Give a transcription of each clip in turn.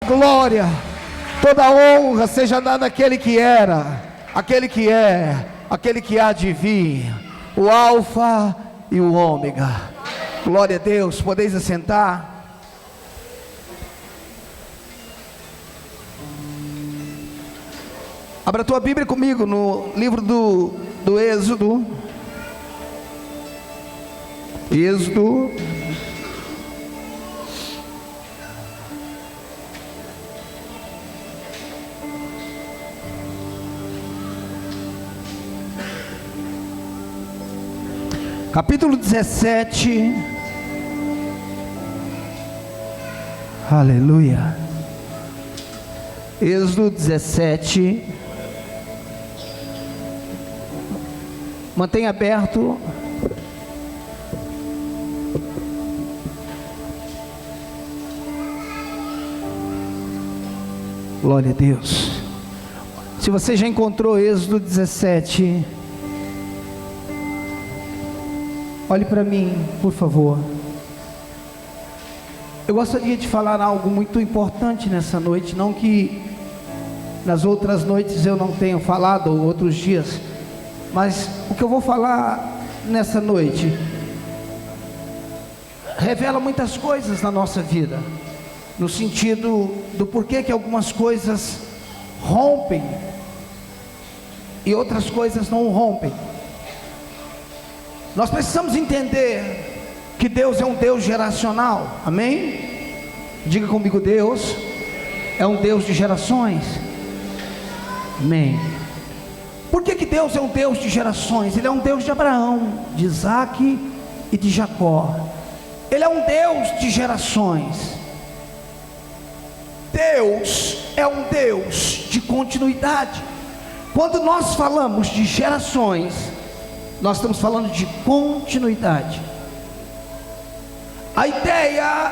glória, toda honra seja dada àquele que era, aquele que é, aquele que há de vir, o Alfa e o Ômega. Glória a Deus. Podeis assentar. Abra a tua Bíblia comigo no livro do Êxodo. Êxodo. Capítulo 17. Aleluia. Êxodo 17. Mantenha aberto. Glória a Deus. Se você já encontrou Êxodo 17, olhe para mim, por favor. Eu gostaria de falar algo muito importante nessa noite. Não que nas outras noites eu não tenha falado, ou outros dias, mas o que eu vou falar nessa noite revela muitas coisas na nossa vida, no sentido do porquê que algumas coisas rompem e outras coisas não rompem. Nós precisamos entender que Deus é um Deus geracional, amém? Diga comigo, Deus é um Deus de gerações, amém? Por que Deus é um Deus de gerações? Ele é um Deus de Abraão, de Isaac e de Jacó. Ele é um Deus de gerações. Deus é um Deus de continuidade. Quando nós falamos de gerações, nós estamos falando de continuidade. A ideia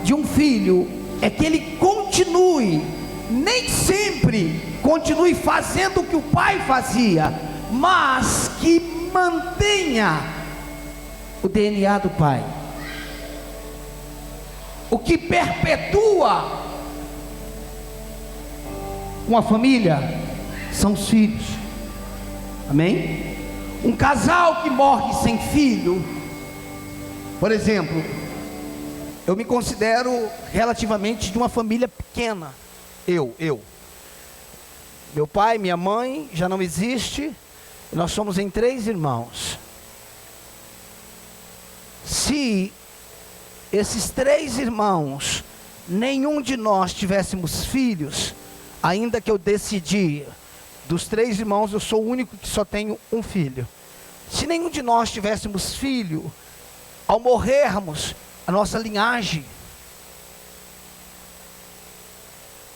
de um filho é que ele continue, nem sempre continue fazendo o que o pai fazia, mas que mantenha o DNA do pai. O que perpetua uma família são os filhos, amém? Um casal que morre sem filho, por exemplo, eu me considero relativamente de uma família pequena. Meu pai, minha mãe já não existe, nós somos em 3 irmãos. Se esses 3 irmãos, nenhum de nós tivéssemos filhos, ainda que eu decidi, dos 3 irmãos eu sou o único que só tenho um filho. Se nenhum de nós tivéssemos filho, ao morrermos, a nossa linhagem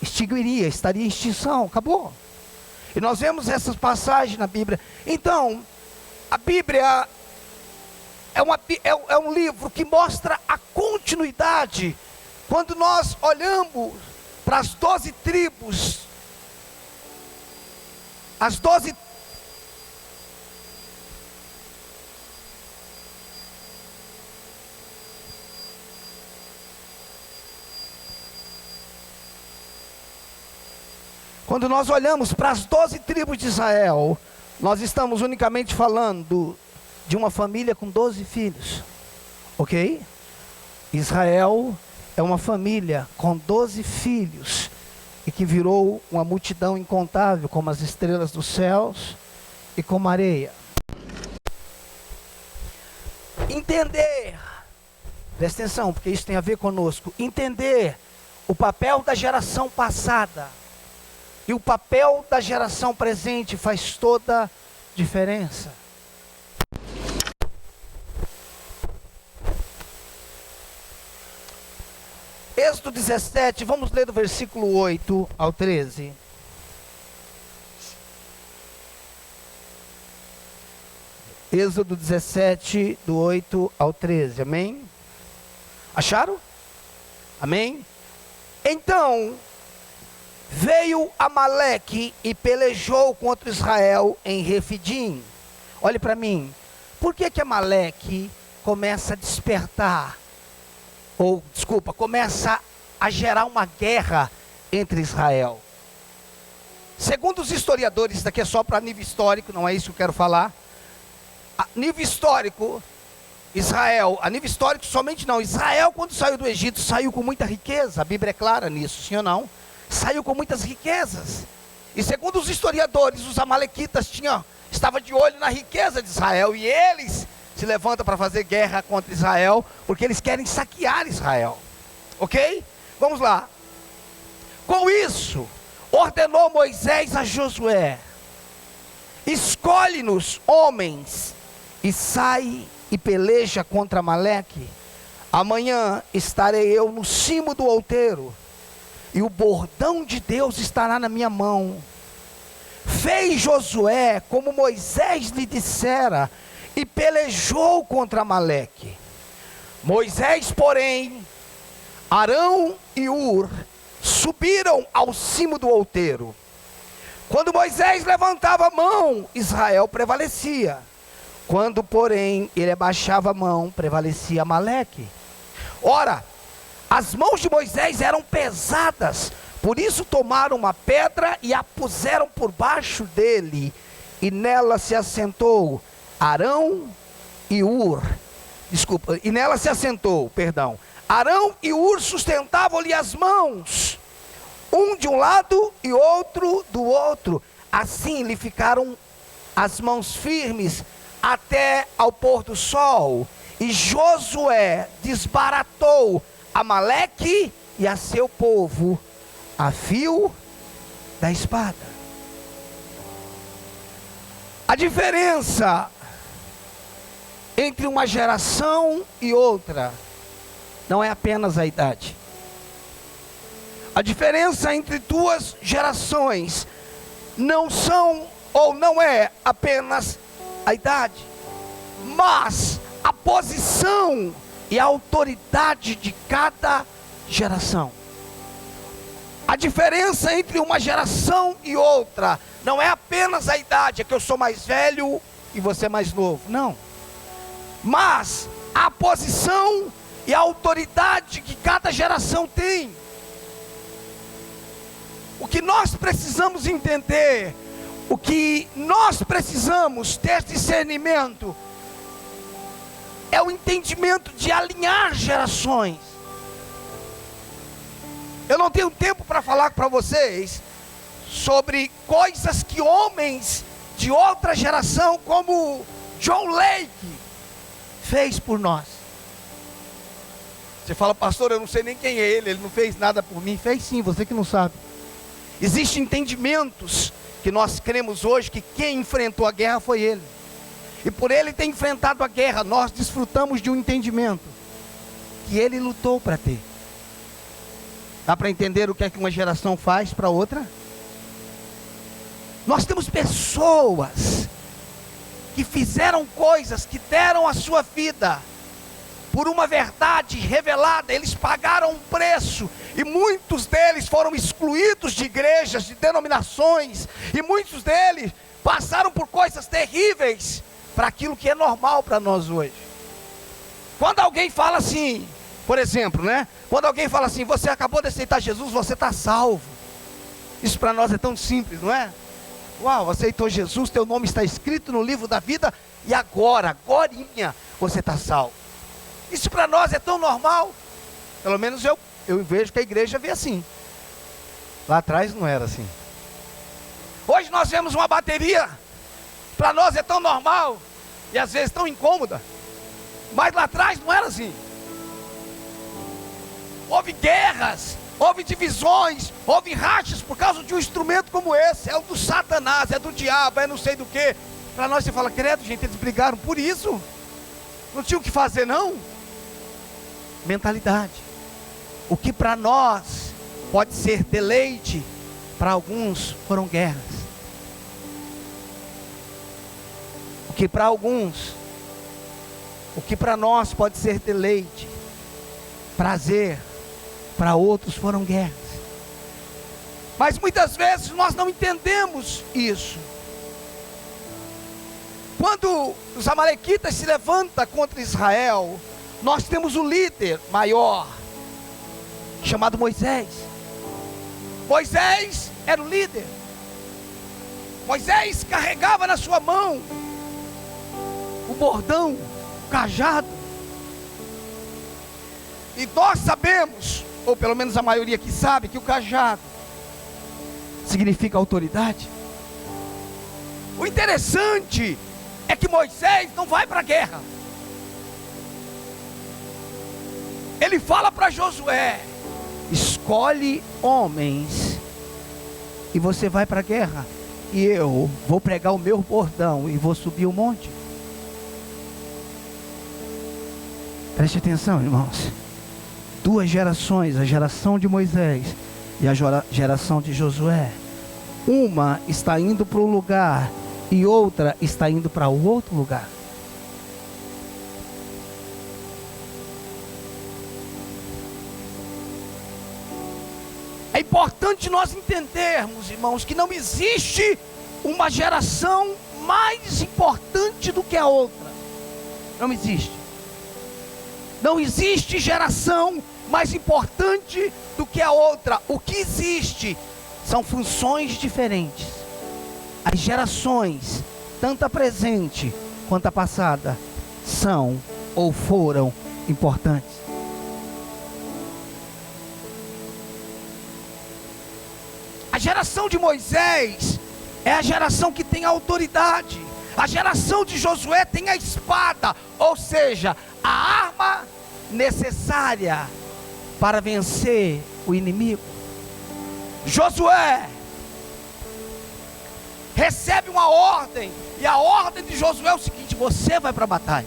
extinguiria, estaria em extinção, acabou. E nós vemos essas passagens na Bíblia. Então, a Bíblia é um livro que mostra a continuidade. Quando nós olhamos para as 12 tribos, as 12 Quando nós olhamos para as 12 tribos de Israel, nós estamos unicamente falando de uma família com 12 filhos, ok? Israel é uma família com 12 filhos, e que virou uma multidão incontável, como as estrelas dos céus e como a areia. Entender, presta atenção, porque isso tem a ver conosco, entender o papel da geração passada e o papel da geração presente faz toda a diferença. Êxodo 17, vamos ler do versículo 8 ao 13. Êxodo 17, do 8 ao 13, amém? Acharam? Amém? Então veio Amaleque e pelejou contra Israel em Refidim. Olhe para mim, por que Amaleque começa a despertar? Começa a gerar uma guerra entre Israel. Segundo os historiadores, isso daqui é só para nível histórico, não é isso que eu quero falar. A nível histórico, Israel, a nível histórico somente não, Israel quando saiu do Egito, saiu com muita riqueza, a Bíblia é clara nisso, sim ou não? Saiu com muitas riquezas. E segundo os historiadores, os amalequitas estavam de olho na riqueza de Israel, e eles se levantam para fazer guerra contra Israel, porque eles querem saquear Israel. Ok? Vamos lá. Com isso, ordenou Moisés a Josué: escolhe-nos homens e sai e peleja contra Amaleque. Amanhã estarei eu no cimo do outeiro, e o bordão de Deus estará na minha mão. Fez Josué como Moisés lhe dissera, e pelejou contra Amaleque. Moisés, porém, Arão e Hur subiram ao cimo do outeiro. Quando Moisés levantava a mão, Israel prevalecia. Quando, porém, ele abaixava a mão, prevalecia Amaleque. Ora, as mãos de Moisés eram pesadas, por isso tomaram uma pedra e a puseram por baixo dele, e nela se assentou Arão e Hur. Arão e Hur sustentavam-lhe as mãos, um de um lado e outro do outro. Assim lhe ficaram as mãos firmes até ao pôr do sol. E Josué desbaratou Amaleque e a seu povo a fio da espada. A diferença entre uma geração e outra não é apenas a idade. A diferença entre duas gerações não é apenas a idade, mas a posição e a autoridade de cada geração. A diferença entre uma geração e outra não é apenas a idade, é que eu sou mais velho e você é mais novo, não. Mas a posição e a autoridade que cada geração tem. O que nós precisamos entender, o que nós precisamos ter discernimento, é o entendimento de alinhar gerações. Eu não tenho tempo para falar para vocês sobre coisas que homens de outra geração, como John Lake, fez por nós. Você fala: pastor, eu não sei nem quem é ele não fez nada por mim. Fez sim, você que não sabe. Existem entendimentos que nós cremos hoje que quem enfrentou a guerra foi ele. E por ele ter enfrentado a guerra, nós desfrutamos de um entendimento que ele lutou para ter. Dá para entender o que é que uma geração faz para outra? Nós temos pessoas que fizeram coisas, que deram a sua vida por uma verdade revelada. Eles pagaram um preço, e muitos deles foram excluídos de igrejas, de denominações, e muitos deles passaram por coisas terríveis para aquilo que é normal para nós hoje. Quando alguém fala assim, por exemplo, quando alguém fala assim: você acabou de aceitar Jesus, você está salvo. Isso para nós é tão simples, não é? Uau, aceitou Jesus, teu nome está escrito no livro da vida, e agorinha, você está salvo. Isso para nós é tão normal. Pelo menos eu vejo que a igreja vê assim. Lá atrás não era assim. Hoje nós vemos uma bateria, para nós é tão normal, e às vezes tão incômoda. Mas lá atrás não era assim. Houve guerras, houve divisões, houve rachas por causa de um instrumento como esse. É o do Satanás, é do diabo, é não sei do que. Para nós você fala: credo, gente, eles brigaram por isso. Não tinha o que fazer, não. Mentalidade. O que para nós pode ser deleite, para alguns foram guerras. O que para alguns, o que para nós pode ser deleite, prazer, para outros foram guerras. Mas muitas vezes nós não entendemos isso. Quando os amalequitas se levantam contra Israel, nós temos um líder maior, chamado Moisés. Moisés era o líder. Moisés carregava na sua mão o bordão, o cajado. E nós sabemos, ou pelo menos a maioria que sabe, que o cajado significa autoridade. O interessante é que Moisés não vai para a guerra. Ele fala para Josué: escolhe homens e você vai para a guerra, e eu vou pregar o meu bordão e vou subir o monte. Preste atenção, irmãos. Duas gerações, a geração de Moisés e a geração de Josué. Uma está indo para um lugar e outra está indo para o outro lugar. É importante nós entendermos, irmãos, que não existe uma geração mais importante do que a outra. Não existe. Não existe geração mais importante do que a outra. O que existe são funções diferentes. As gerações, tanto a presente quanto a passada, são ou foram importantes. A geração de Moisés é a geração que tem a autoridade. A geração de Josué tem a espada, ou seja, a arma necessária para vencer o inimigo. Josué recebe uma ordem, e a ordem de Josué é o seguinte: você vai para a batalha.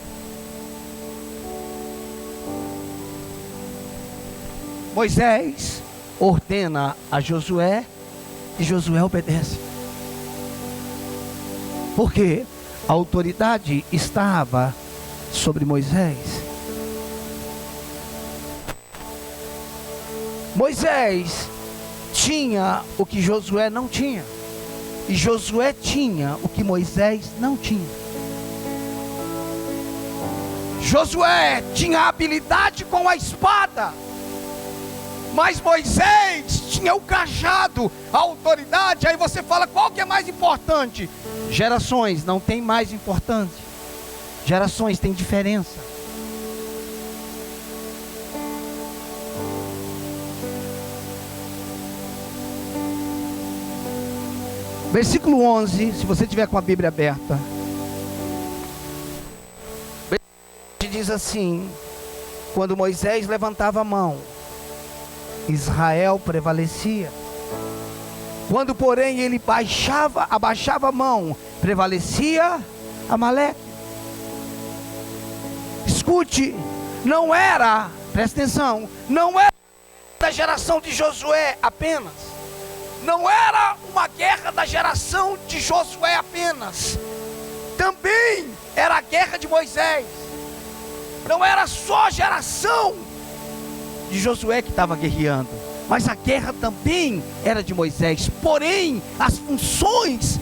Moisés ordena a Josué e Josué obedece. Porque a autoridade estava sobre Moisés. Moisés tinha o que Josué não tinha, e Josué tinha o que Moisés não tinha. Josué tinha habilidade com a espada, mas Moisés tinha o cajado, a autoridade. Aí você fala, qual que é mais importante? Gerações não tem mais importância. Gerações têm diferença. Versículo 11, se você tiver com a Bíblia aberta, diz assim: quando Moisés levantava a mão, Israel prevalecia. Quando, porém, ele abaixava a mão, prevalecia Amaleque. Escute, não era, presta atenção, não era da geração de Josué apenas. Não era uma guerra da geração de Josué apenas. Também era a guerra de Moisés. Não era só a geração de Josué que estava guerreando, mas a guerra também era de Moisés. Porém, as funções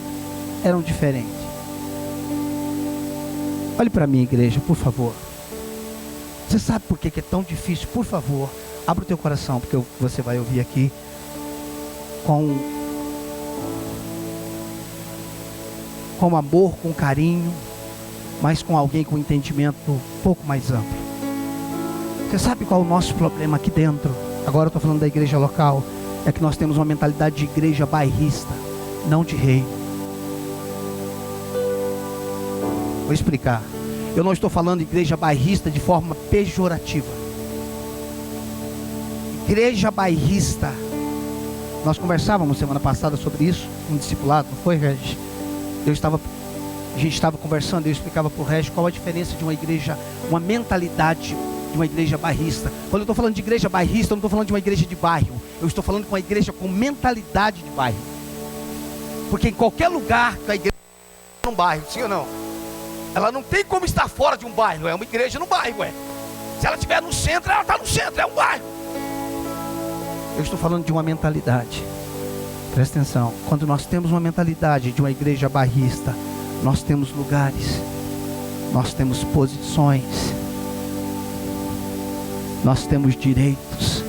eram diferentes. Olhe para mim, igreja, por favor. Você sabe por que é tão difícil? Por favor, abra o teu coração, porque você vai ouvir aqui com amor, com carinho, mas com alguém com entendimento um pouco mais amplo. Você sabe qual é o nosso problema aqui dentro? Agora eu estou falando da igreja local. É que nós temos uma mentalidade de igreja bairrista, não de reino. Vou explicar. Eu não estou falando de igreja bairrista de forma pejorativa. Igreja bairrista, nós conversávamos semana passada sobre isso, um discipulado, não foi, Regis? A gente estava conversando, eu explicava para o Regis qual a diferença de uma igreja, uma mentalidade de uma igreja bairrista. Quando eu estou falando de igreja bairrista, eu não estou falando de uma igreja de bairro. Eu estou falando de uma igreja com mentalidade de bairro. Porque em qualquer lugar que a igreja é um bairro, sim ou não? Ela não tem como estar fora de um bairro, é uma igreja no bairro, é. Se ela estiver no centro, ela está no centro, é um bairro. Eu estou falando de uma mentalidade. Presta atenção, quando nós temos uma mentalidade de uma igreja bairrista, nós temos lugares, nós temos posições, nós temos direitos.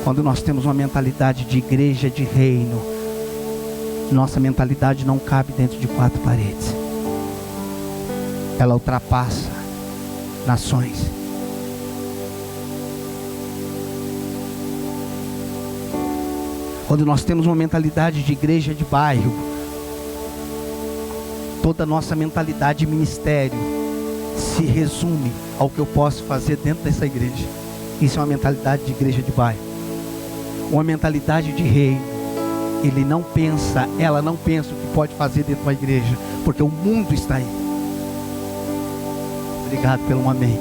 Quando nós temos uma mentalidade de igreja, de reino, nossa mentalidade não cabe dentro de 4 paredes. Ela ultrapassa nações. Quando nós temos uma mentalidade de igreja de bairro, toda a nossa mentalidade de ministério se resume ao que eu posso fazer dentro dessa igreja. Isso é uma mentalidade de igreja de bairro. Uma mentalidade de reino, ela não pensa o que pode fazer dentro da igreja, porque o mundo está aí. Obrigado pelo amém.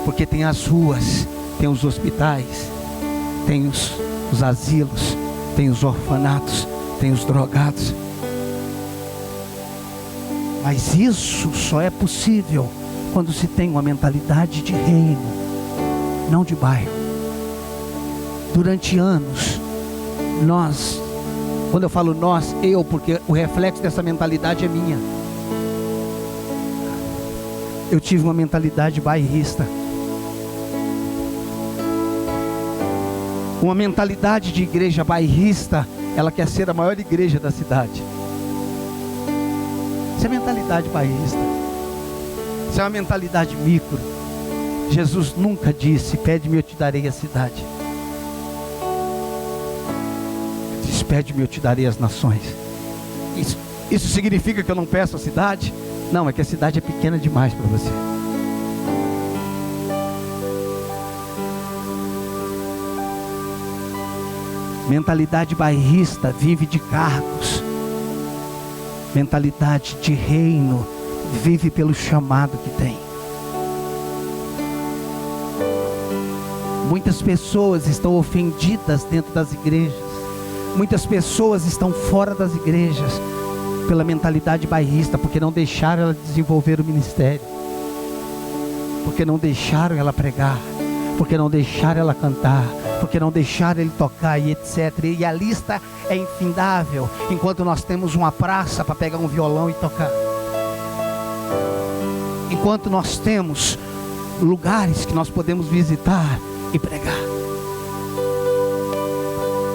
Porque tem as ruas, tem os hospitais, tem os asilos, tem os orfanatos, tem os drogados. Mas isso só é possível quando se tem uma mentalidade de reino, não de bairro. Durante anos, quando eu falo nós, porque o reflexo dessa mentalidade é minha. Eu tive uma mentalidade bairrista. Uma mentalidade de igreja bairrista, ela quer ser a maior igreja da cidade. Isso é mentalidade bairrista. Isso é uma mentalidade micro. Jesus nunca disse: pede-me, eu te darei a cidade. Ele disse: pede-me, eu te darei as nações. Isso significa que eu não peço a cidade? Não, é que a cidade é pequena demais para você. Mentalidade bairrista vive de cargos. Mentalidade de reino vive pelo chamado que tem. Muitas pessoas estão ofendidas dentro das igrejas. Muitas pessoas estão fora das igrejas pela mentalidade bairrista, porque não deixaram ela desenvolver o ministério, porque não deixaram ela pregar, porque não deixaram ela cantar, porque não deixaram ele tocar e etc. E a lista é infindável, enquanto nós temos uma praça para pegar um violão e tocar, enquanto nós temos lugares que nós podemos visitar e pregar.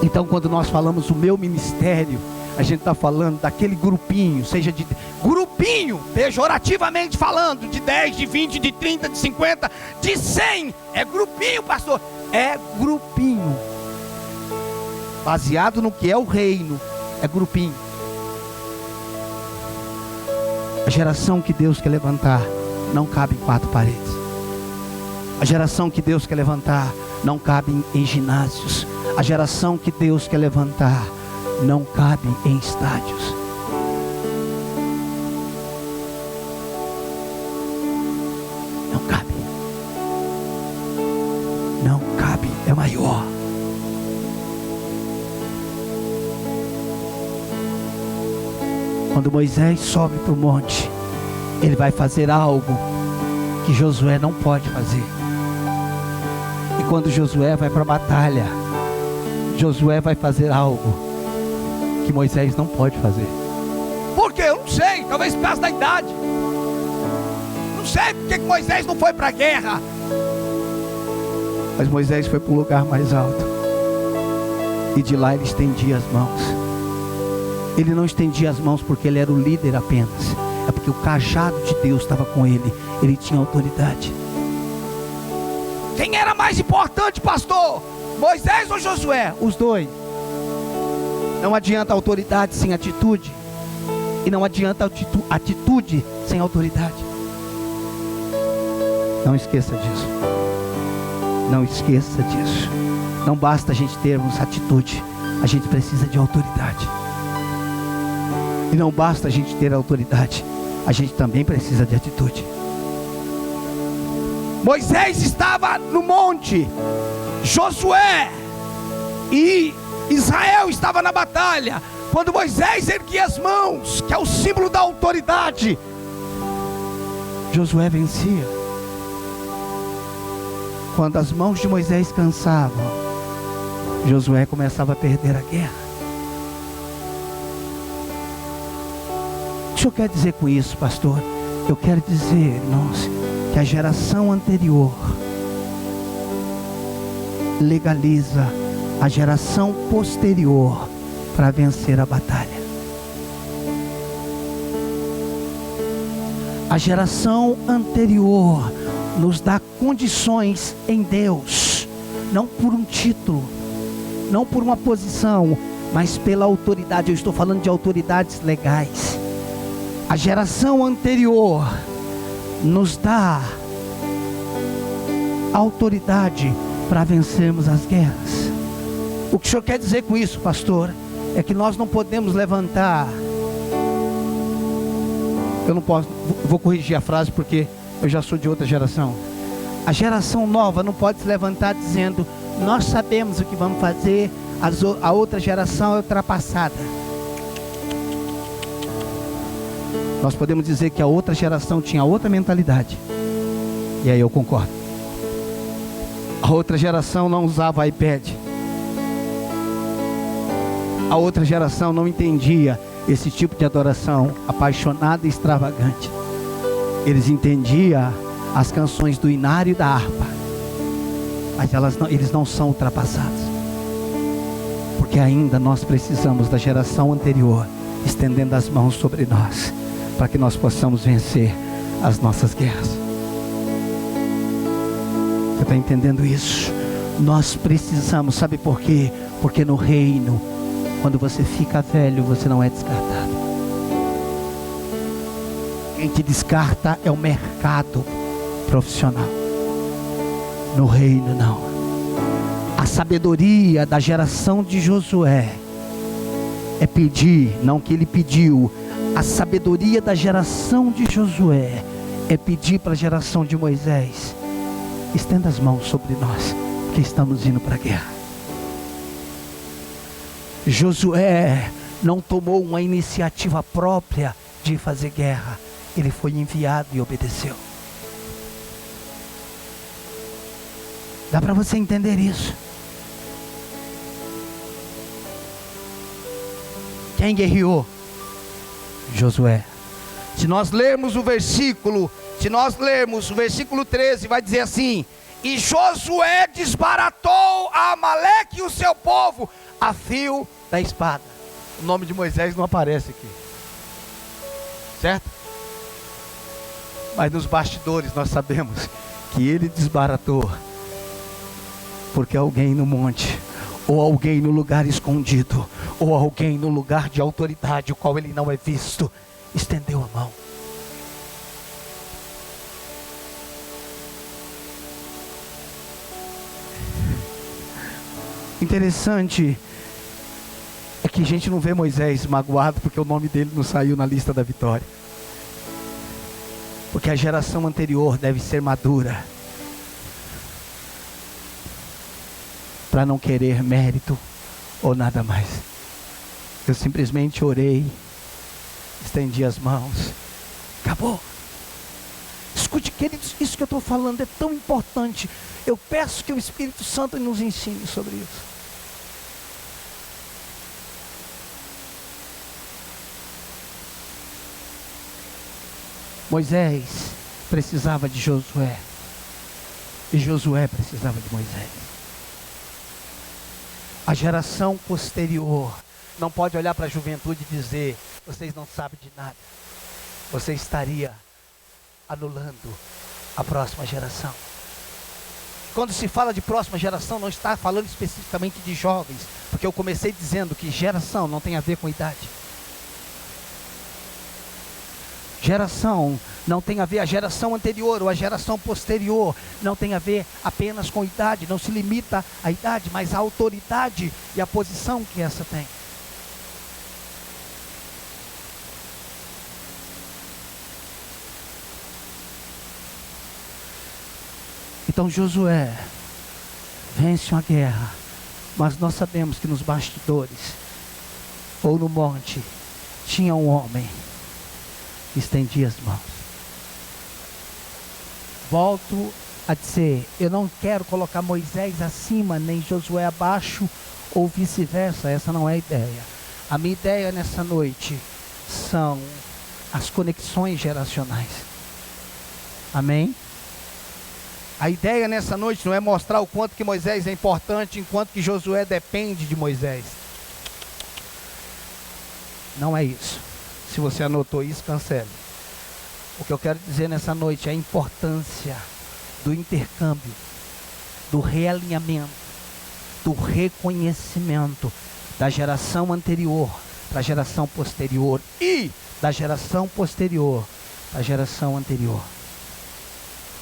Então, quando nós falamos o meu ministério, a gente está falando daquele grupinho, seja de grupinho, pejorativamente falando, de 10, de 20, de 30, de 50, de 100, é grupinho, pastor, é grupinho, baseado no que é o reino, é grupinho. A geração que Deus quer levantar não cabe em 4 paredes. A geração que Deus quer levantar não cabe em ginásios. A geração que Deus quer levantar não cabe em estádios. Não cabe. Não cabe, é maior. Quando Moisés sobe para o monte, ele vai fazer algo que Josué não pode fazer. E quando Josué vai para a batalha, Josué vai fazer algo que Moisés não pode fazer. Por quê? Eu não sei, talvez por causa da idade. Não sei porque que Moisés não foi para a guerra. Mas Moisés foi para um lugar mais alto, e de lá ele estendia as mãos. Ele não estendia as mãos porque ele era o líder apenas, é porque o cajado de Deus estava com ele. Ele tinha autoridade. Quem era mais importante, pastor? Moisés ou Josué? Os dois. Não adianta autoridade sem atitude, e não adianta atitude sem autoridade. Não esqueça disso. Não esqueça disso. Não basta a gente termos atitude, a gente precisa de autoridade. E não basta a gente ter autoridade, a gente também precisa de atitude. Moisés estava no monte, Josué e Israel estava na batalha. Quando Moisés erguia as mãos, que é o símbolo da autoridade, Josué vencia. Quando as mãos de Moisés cansavam, Josué começava a perder a guerra. O que o senhor quer dizer com isso, pastor? Eu quero dizer, irmãos, que a geração anterior legaliza a geração posterior para vencer a batalha. A geração anterior nos dá condições em Deus, não por um título, não por uma posição, mas pela autoridade. Eu estou falando de autoridades legais. A geração anterior nos dá autoridade para vencermos as guerras. O que o senhor quer dizer com isso, pastor? É que nós não podemos levantar. Eu não posso, vou corrigir a frase porque eu já sou de outra geração. A geração nova não pode se levantar dizendo: nós sabemos o que vamos fazer, a outra geração é ultrapassada. Nós podemos dizer que a outra geração tinha outra mentalidade. E aí eu concordo. A outra geração não usava iPad. A outra geração não entendia esse tipo de adoração apaixonada e extravagante. Eles entendiam as canções do inário e da harpa, mas eles não são ultrapassados, porque ainda nós precisamos da geração anterior estendendo as mãos sobre nós, para que nós possamos vencer as nossas guerras. Você está entendendo isso? Nós precisamos, sabe por quê? Porque no reino, quando você fica velho, você não é descartado. Quem te descarta é o mercado profissional. No reino não. A sabedoria da geração de Josué é pedir, não que ele pediu. A sabedoria da geração de Josué é pedir para a geração de Moisés: estenda as mãos sobre nós, que estamos indo para a guerra. Josué não tomou uma iniciativa própria de fazer guerra. Ele foi enviado e obedeceu. Dá para você entender isso? Quem guerreou? Josué. Se nós lermos o versículo 13, vai dizer assim: e Josué desbaratou a Amaleque e o seu povo a fio da espada. O nome de Moisés não aparece aqui, certo? Mas nos bastidores nós sabemos que ele desbaratou, porque alguém no monte, ou alguém no lugar escondido, ou alguém no lugar de autoridade, o qual ele não é visto, estendeu a mão. Interessante é que a gente não vê Moisés magoado porque o nome dele não saiu na lista da vitória. Porque a geração anterior deve ser madura para não querer mérito ou nada mais. Eu simplesmente orei, estendi as mãos, acabou. Escute, queridos, isso que eu estou falando é tão importante. Eu peço que o Espírito Santo nos ensine sobre isso. Moisés precisava de Josué, e Josué precisava de Moisés. A geração posterior não pode olhar para a juventude e dizer: vocês não sabem de nada. Você estaria anulando a próxima geração. Quando se fala de próxima geração, não está falando especificamente de jovens, porque eu comecei dizendo que geração não tem a ver com idade. Geração não tem a ver, a geração anterior ou a geração posterior não tem a ver apenas com idade, não se limita à idade, mas à autoridade e à posição que essa tem. Então Josué vence uma guerra, mas nós sabemos que nos bastidores ou no monte tinha um homem que estendia as mãos. Volto a dizer, eu não quero colocar Moisés acima nem Josué abaixo ou vice-versa, essa não é a ideia. A minha ideia nessa noite são as conexões geracionais. Amém? A ideia nessa noite não é mostrar o quanto que Moisés é importante, enquanto que Josué depende de Moisés. Não é isso. Se você anotou isso, cancele. O que eu quero dizer nessa noite é a importância do intercâmbio, do realinhamento, do reconhecimento da geração anterior para a geração posterior e da geração posterior para a geração anterior.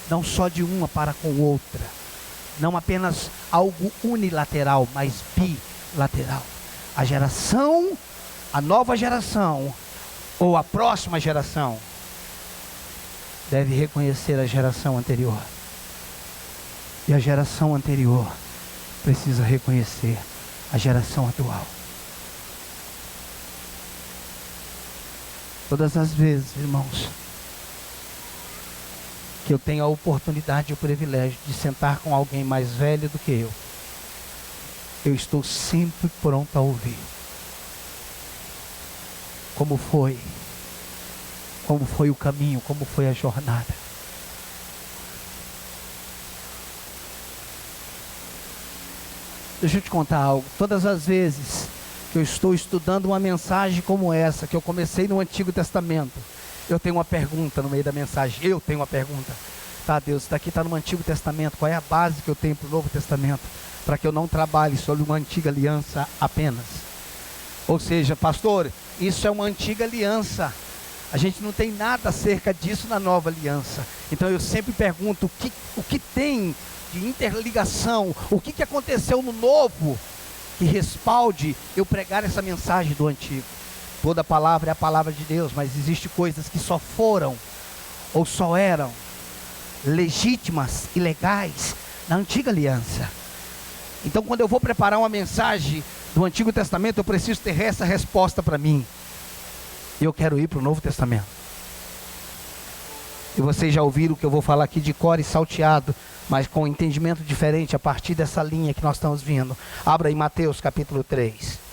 Não só de uma para com outra, não apenas algo unilateral, mas bilateral. A nova geração, ou a próxima geração, deve reconhecer a geração anterior. E a geração anterior precisa reconhecer a geração atual. Todas as vezes, irmãos, que eu tenho a oportunidade e o privilégio de sentar com alguém mais velho do que eu estou sempre pronto a ouvir. Como foi o caminho, como foi a jornada. Deixa eu te contar algo. Todas as vezes que eu estou estudando uma mensagem como essa, que eu comecei no Antigo Testamento, eu tenho uma pergunta no meio da mensagem. Eu tenho uma pergunta. Tá, Deus, isso daqui está no Antigo Testamento. Qual é a base que eu tenho para o Novo Testamento? Para que eu não trabalhe sobre uma antiga aliança apenas. Ou seja, pastor, isso é uma antiga aliança. A gente não tem nada acerca disso na nova aliança. Então eu sempre pergunto o que tem de interligação, o que aconteceu no novo que respalde eu pregar essa mensagem do antigo. Toda palavra é a palavra de Deus, mas existem coisas que só foram ou só eram legítimas e legais na antiga aliança. Então quando eu vou preparar uma mensagem do Antigo Testamento, eu preciso ter essa resposta para mim. E eu quero ir para o Novo Testamento. E vocês já ouviram o que eu vou falar aqui de cor e salteado, mas com um entendimento diferente a partir dessa linha que nós estamos vindo. Abra aí Mateus capítulo 3.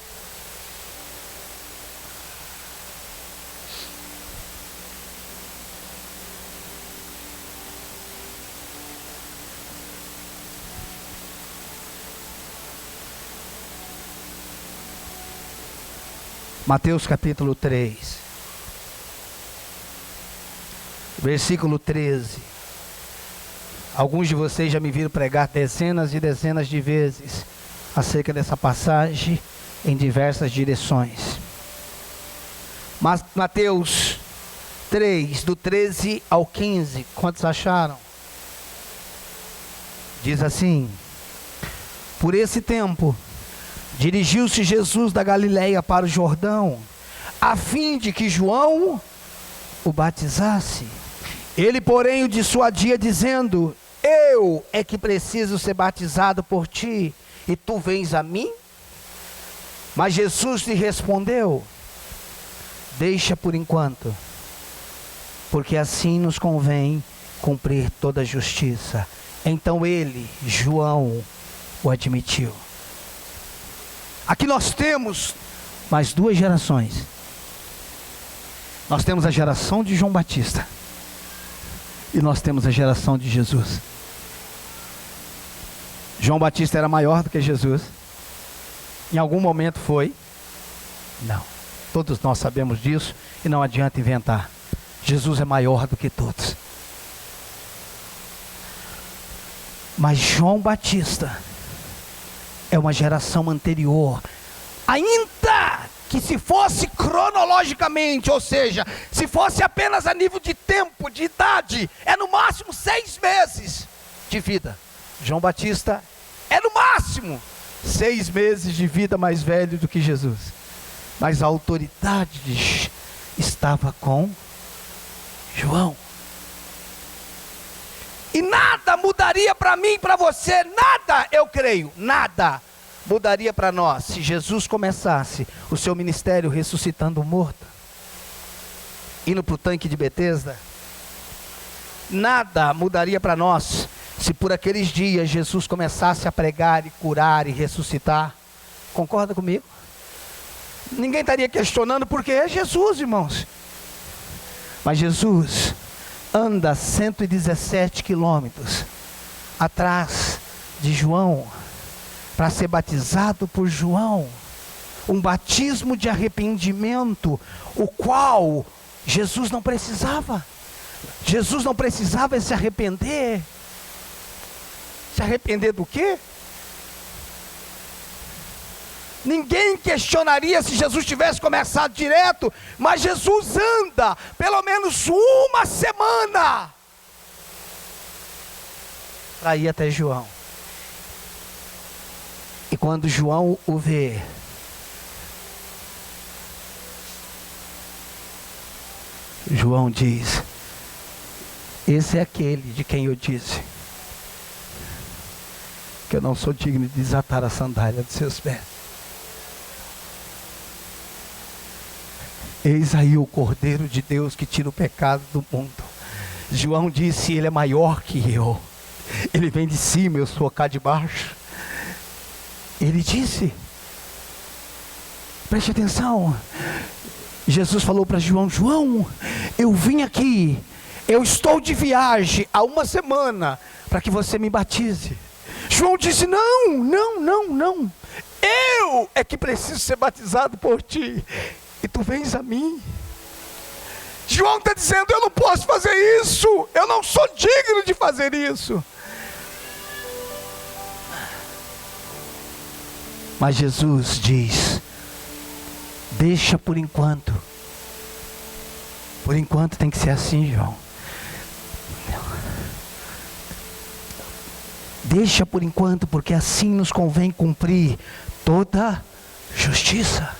Mateus capítulo 3, versículo 13. Alguns de vocês já me viram pregar dezenas e dezenas de vezes acerca dessa passagem em diversas direções. Mas Mateus 3, do 13 ao 15, quantos acharam? Diz assim: por esse tempo dirigiu-se Jesus da Galileia para o Jordão, a fim de que João o batizasse. Ele, porém, o dissuadia, dizendo: eu é que preciso ser batizado por ti, e tu vens a mim? Mas Jesus lhe respondeu: deixa por enquanto, porque assim nos convém cumprir toda a justiça. Então ele, João, o admitiu. Aqui nós temos mais duas gerações. Nós temos a geração de João Batista e nós temos a geração de Jesus. João Batista era maior do que Jesus. Em algum momento foi? Não. Todos nós sabemos disso e não adianta inventar. Jesus é maior do que todos. Mas João Batista é uma geração anterior, ainda que se fosse cronologicamente, ou seja, se fosse apenas a nível de tempo, de idade, é no máximo 6 meses de vida. João Batista é no máximo 6 meses de vida mais velho do que Jesus, mas a autoridade estava com João. E nada mudaria para mim, para você, nada, eu creio, nada mudaria para nós se Jesus começasse o seu ministério ressuscitando o morto, indo para o tanque de Betesda. Nada mudaria para nós se por aqueles dias Jesus começasse a pregar e curar e ressuscitar. Concorda comigo? Ninguém estaria questionando, porque é Jesus, irmãos. Mas Jesus anda 117 quilômetros atrás de João para ser batizado por João. Um batismo de arrependimento, o qual Jesus não precisava. Jesus não precisava se arrepender. Se arrepender do quê? Ninguém questionaria se Jesus tivesse começado direto, mas Jesus anda pelo menos uma semana para ir até João. E quando João o vê, João diz: esse é aquele de quem eu disse que eu não sou digno de desatar a sandália de seus pés. Eis aí o Cordeiro de Deus que tira o pecado do mundo. João disse: ele é maior que eu, ele vem de cima, eu sou cá de baixo. Ele disse, preste atenção, Jesus falou para João: João, eu vim aqui, eu estou de viagem há uma semana para que você me batize. João disse: não, eu é que preciso ser batizado por ti, e tu vens a mim. João está dizendo: eu não posso fazer isso, eu não sou digno de fazer isso. Mas Jesus diz: deixa por enquanto. Por enquanto tem que ser assim, João. Deixa por enquanto, porque assim nos convém cumprir toda justiça.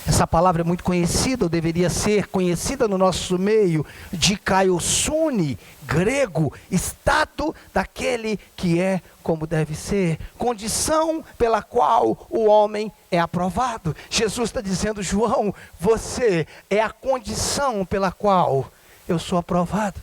Essa palavra é muito conhecida, ou deveria ser conhecida no nosso meio, dikaiosune, grego, estado daquele que é como deve ser, condição pela qual o homem é aprovado. Jesus está dizendo: João, você é a condição pela qual eu sou aprovado.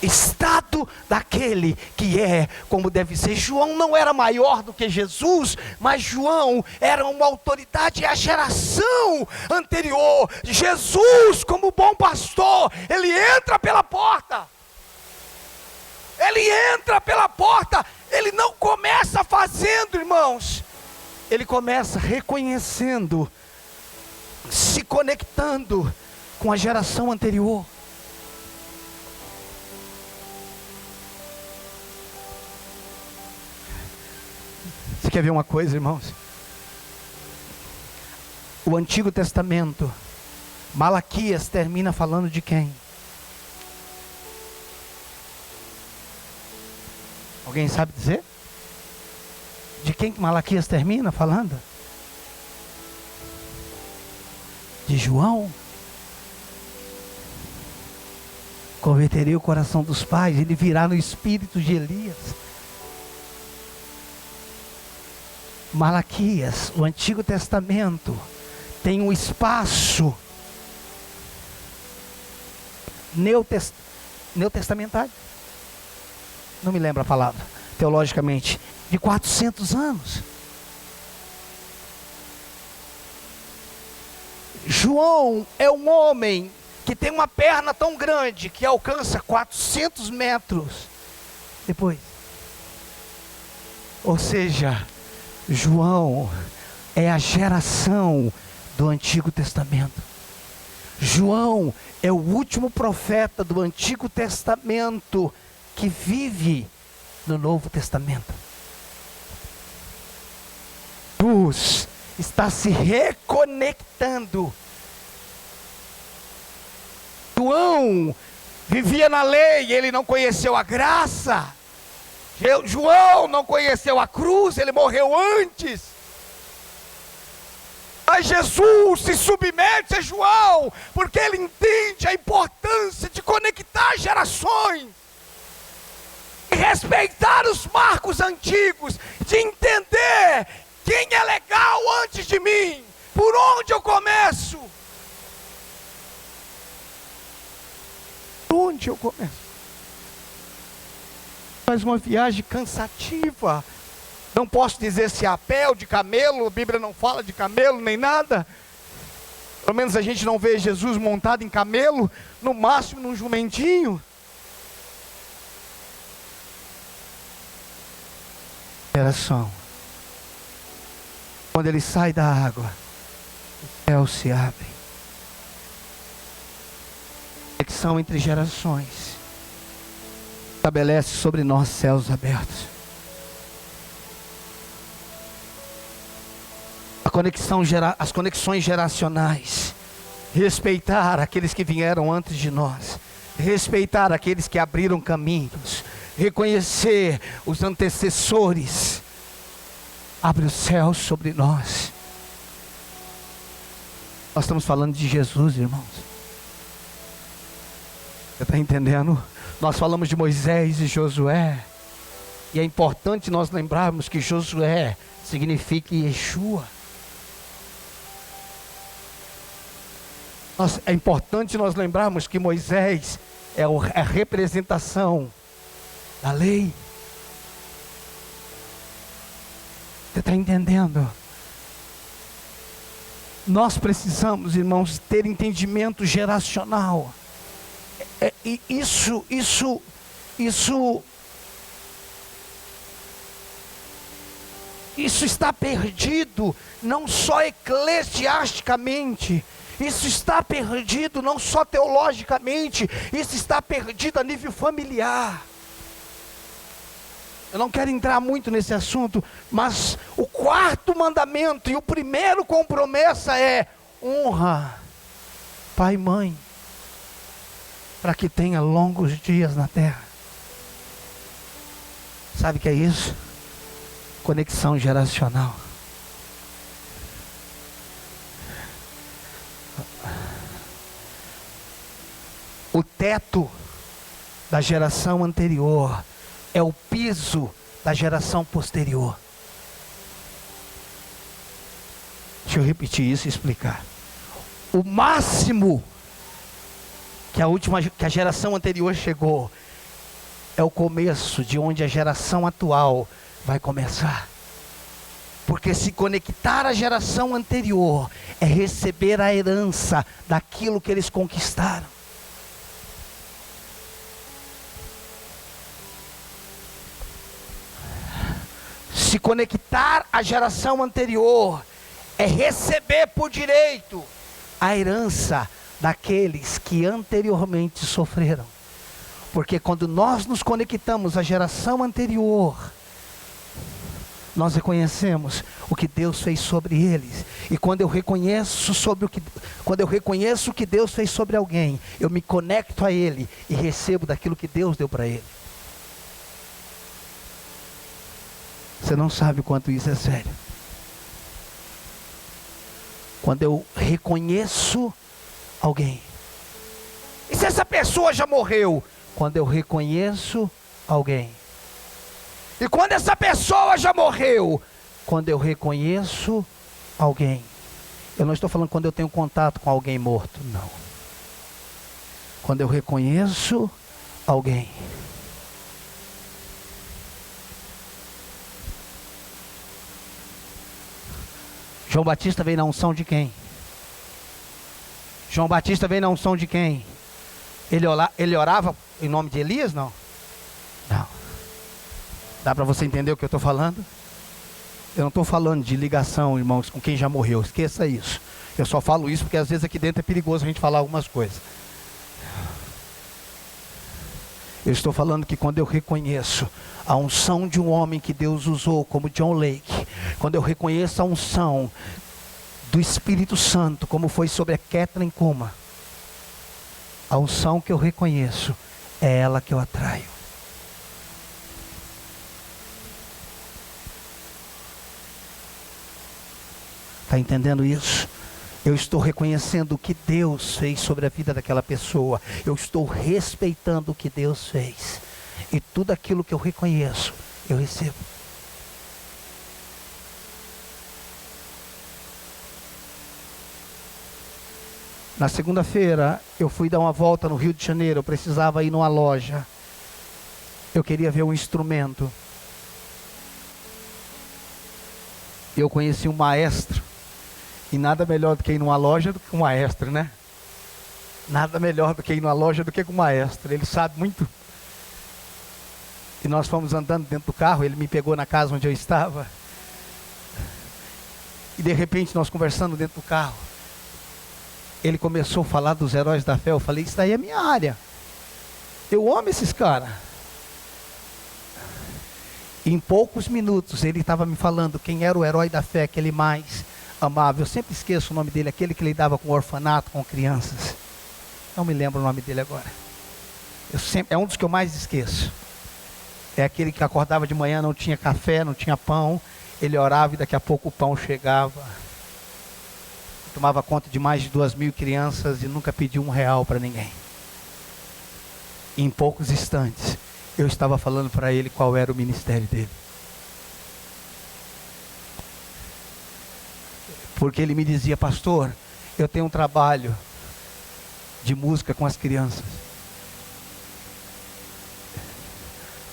Estado daquele que é como deve ser. João não era maior do que Jesus, mas João era uma autoridade à geração anterior. Jesus, como bom pastor, ele entra pela porta. Ele entra pela porta. Ele não começa fazendo, irmãos. Ele começa reconhecendo, se conectando com a geração anterior. Você quer ver uma coisa, irmãos? O Antigo Testamento, Malaquias termina falando de quem? Alguém sabe dizer? De quem que Malaquias termina falando? De João. Converterei o coração dos pais, ele virá no espírito de Elias. Malaquias, o Antigo Testamento, tem um espaço neotestamentário, não me lembro a palavra, teologicamente, de 400 anos. João é um homem que tem uma perna tão grande que alcança 400 metros depois. Ou seja, João é a geração do Antigo Testamento. João é o último profeta do Antigo Testamento que vive no Novo Testamento. Jesus está se reconectando. João vivia na lei, ele não conheceu a graça. João não conheceu a cruz, ele morreu antes. Mas Jesus se submete a João, porque ele entende a importância de conectar gerações, de respeitar os marcos antigos, de entender quem é legal antes de mim, por onde eu começo. Por onde eu começo? Faz uma viagem cansativa. Não posso dizer se é a pé ou de camelo, a Bíblia não fala de camelo nem nada. Pelo menos a gente não vê Jesus montado em camelo, no máximo num jumentinho. geração. Quando ele sai da água, os céus se abrem. Conexão entre gerações estabelece sobre nós céus abertos. As conexões geracionais, respeitar aqueles que vieram antes de nós, respeitar aqueles que abriram caminhos, reconhecer os antecessores, abre os céus sobre nós. Nós estamos falando de Jesus, irmãos. Você está entendendo? Nós falamos de Moisés e Josué, e é importante nós lembrarmos que Josué significa Yeshua. É importante nós lembrarmos que Moisés é a representação da lei. Você está entendendo? Nós precisamos, irmãos, ter entendimento geracional. Isso está perdido, não só eclesiasticamente. Isso está perdido não só teologicamente, isso está perdido a nível familiar. Eu não quero entrar muito nesse assunto, mas o quarto mandamento e o primeiro com promessa é: honra pai e mãe, para que tenha longos dias na terra. Sabe o que é isso? Conexão geracional. O teto da geração anterior é o piso da geração posterior. Deixa eu repetir isso e explicar. O máximo que a geração anterior chegou é o começo de onde a geração atual vai começar. Porque se conectar à geração anterior é receber a herança daquilo que eles conquistaram. Se conectar à geração anterior é receber por direito a herança daqueles que anteriormente sofreram. Porque quando nós nos conectamos à geração anterior, nós reconhecemos o que Deus fez sobre eles. E quando eu reconheço o que Deus fez sobre alguém, eu me conecto a ele e recebo daquilo que Deus deu para ele. Você não sabe o quanto isso é sério. Quando eu reconheço alguém. E se essa pessoa já morreu? Quando eu reconheço alguém. E quando essa pessoa já morreu? Quando eu reconheço alguém. Eu não estou falando quando eu tenho contato com alguém morto, não. Quando eu reconheço alguém. João Batista veio na unção de quem? João Batista veio na unção de quem? Ele orava em nome de Elias? Não. Não. Dá para você entender o que eu estou falando? Eu não estou falando de ligação, irmãos, com quem já morreu. Esqueça isso. Eu só falo isso porque às vezes aqui dentro é perigoso a gente falar algumas coisas. Eu estou falando que quando eu reconheço a unção de um homem que Deus usou como John Lake, quando eu reconheço a unção do Espírito Santo como foi sobre a Kathryn Kuma, a unção que eu reconheço é ela que eu atraio. Está entendendo isso? Eu estou reconhecendo o que Deus fez sobre a vida daquela pessoa. Eu estou respeitando o que Deus fez. E tudo aquilo que eu reconheço, eu recebo. Na segunda-feira, eu fui dar uma volta no Rio de Janeiro. Eu precisava ir numa loja. Eu queria ver um instrumento. Eu conheci um maestro. E nada melhor do que ir numa loja do que com um maestro, né? Nada melhor do que ir numa loja do que com um maestro. Ele sabe muito. E nós fomos andando dentro do carro, ele me pegou na casa onde eu estava. E de repente nós conversando dentro do carro, ele começou a falar dos heróis da fé. Eu falei, isso daí é minha área. Eu amo esses caras. Em poucos minutos ele estava me falando quem era o herói da fé que ele mais amava. Eu sempre esqueço o nome dele, aquele que lidava com orfanato, com crianças. Não me lembro o nome dele agora. É um dos que eu mais esqueço. É aquele que acordava de manhã, não tinha café, não tinha pão. Ele orava e daqui a pouco o pão chegava. Tomava conta de mais de 2.000 crianças e nunca pediu R$1 para ninguém. E em poucos instantes, eu estava falando para ele qual era o ministério dele. Porque ele me dizia, pastor, eu tenho um trabalho de música com as crianças.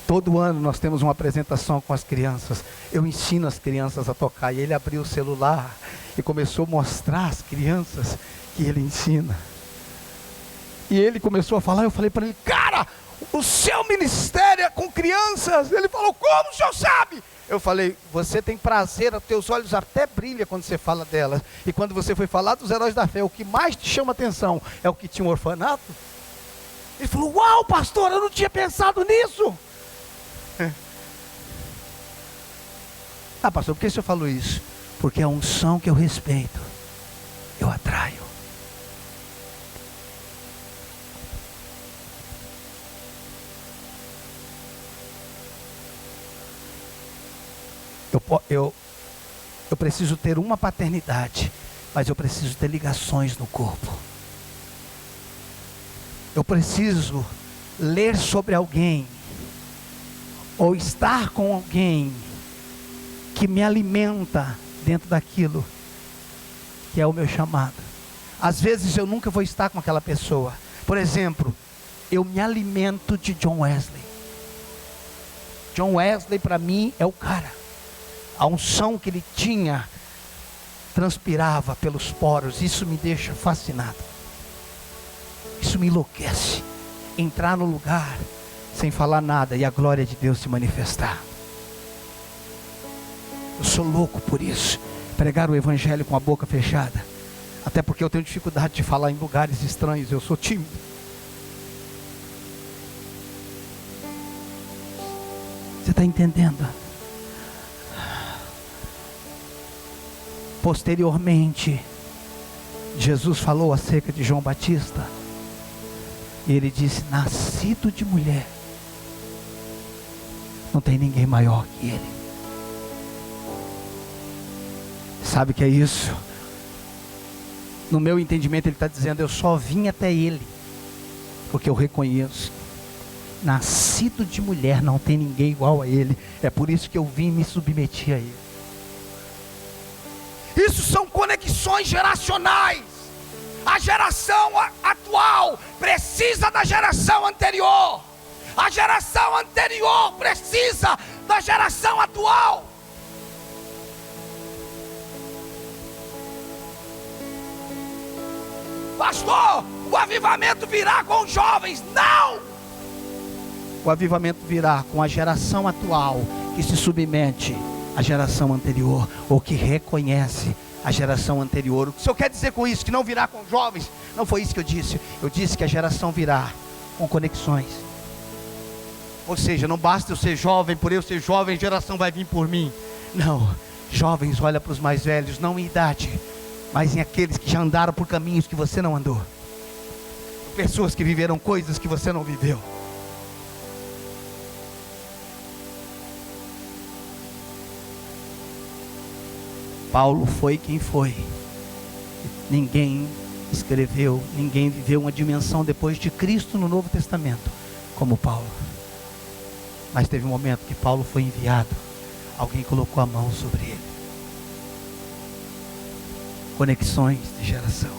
Todo ano nós temos uma apresentação com as crianças. Eu ensino as crianças a tocar. E ele abriu o celular e começou a mostrar às crianças que ele ensina. E ele começou a falar, eu falei para ele, cara, o seu ministério é com crianças. Ele falou, como o senhor sabe? Eu falei, você tem prazer, os teus olhos até brilham quando você fala delas. E quando você foi falar dos heróis da fé, o que mais te chama atenção é o que tinha um orfanato? Ele falou, uau, pastor, eu não tinha pensado nisso. Ah, pastor, por que o senhor falou isso? Porque a unção que eu respeito, eu atraio. Eu preciso ter uma paternidade, mas eu preciso ter ligações no corpo. Eu preciso ler sobre alguém, ou estar com alguém que me alimenta dentro daquilo que é o meu chamado. Às vezes eu nunca vou estar com aquela pessoa. Por exemplo, eu me alimento de John Wesley. John Wesley para mim é o cara. A unção que ele tinha transpirava pelos poros. Isso me deixa fascinado. Isso me enlouquece. Entrar no lugar sem falar nada e a glória de Deus se manifestar. Eu sou louco por isso. Pregar o evangelho com a boca fechada. Até porque eu tenho dificuldade de falar em lugares estranhos. Eu sou tímido. Você está entendendo? Posteriormente, Jesus falou acerca de João Batista. E ele disse, nascido de mulher, não tem ninguém maior que ele. Sabe o que é isso? No meu entendimento ele está dizendo, eu só vim até ele, porque eu reconheço, nascido de mulher, não tem ninguém igual a ele. É por isso que eu vim me submeter a ele. Isso são conexões geracionais. A geração atual precisa da geração anterior. A geração anterior precisa da geração atual. Pastor, o avivamento virá com os jovens. Não! O avivamento virá com a geração atual que se submete à geração anterior, ou que reconhece a geração anterior. O que o senhor quer dizer com isso? Que não virá com jovens? Não foi isso que eu disse. Eu disse que a geração virá com conexões. Ou seja, não basta eu ser jovem, por eu ser jovem, a geração vai vir por mim. Não, jovens olham para os mais velhos, não em idade, mas em aqueles que já andaram por caminhos que você não andou. Pessoas que viveram coisas que você não viveu. Paulo foi quem foi. Ninguém escreveu, ninguém viveu uma dimensão depois de Cristo no Novo Testamento como Paulo. Mas teve um momento que Paulo foi enviado, alguém colocou a mão sobre ele. Conexões de geração.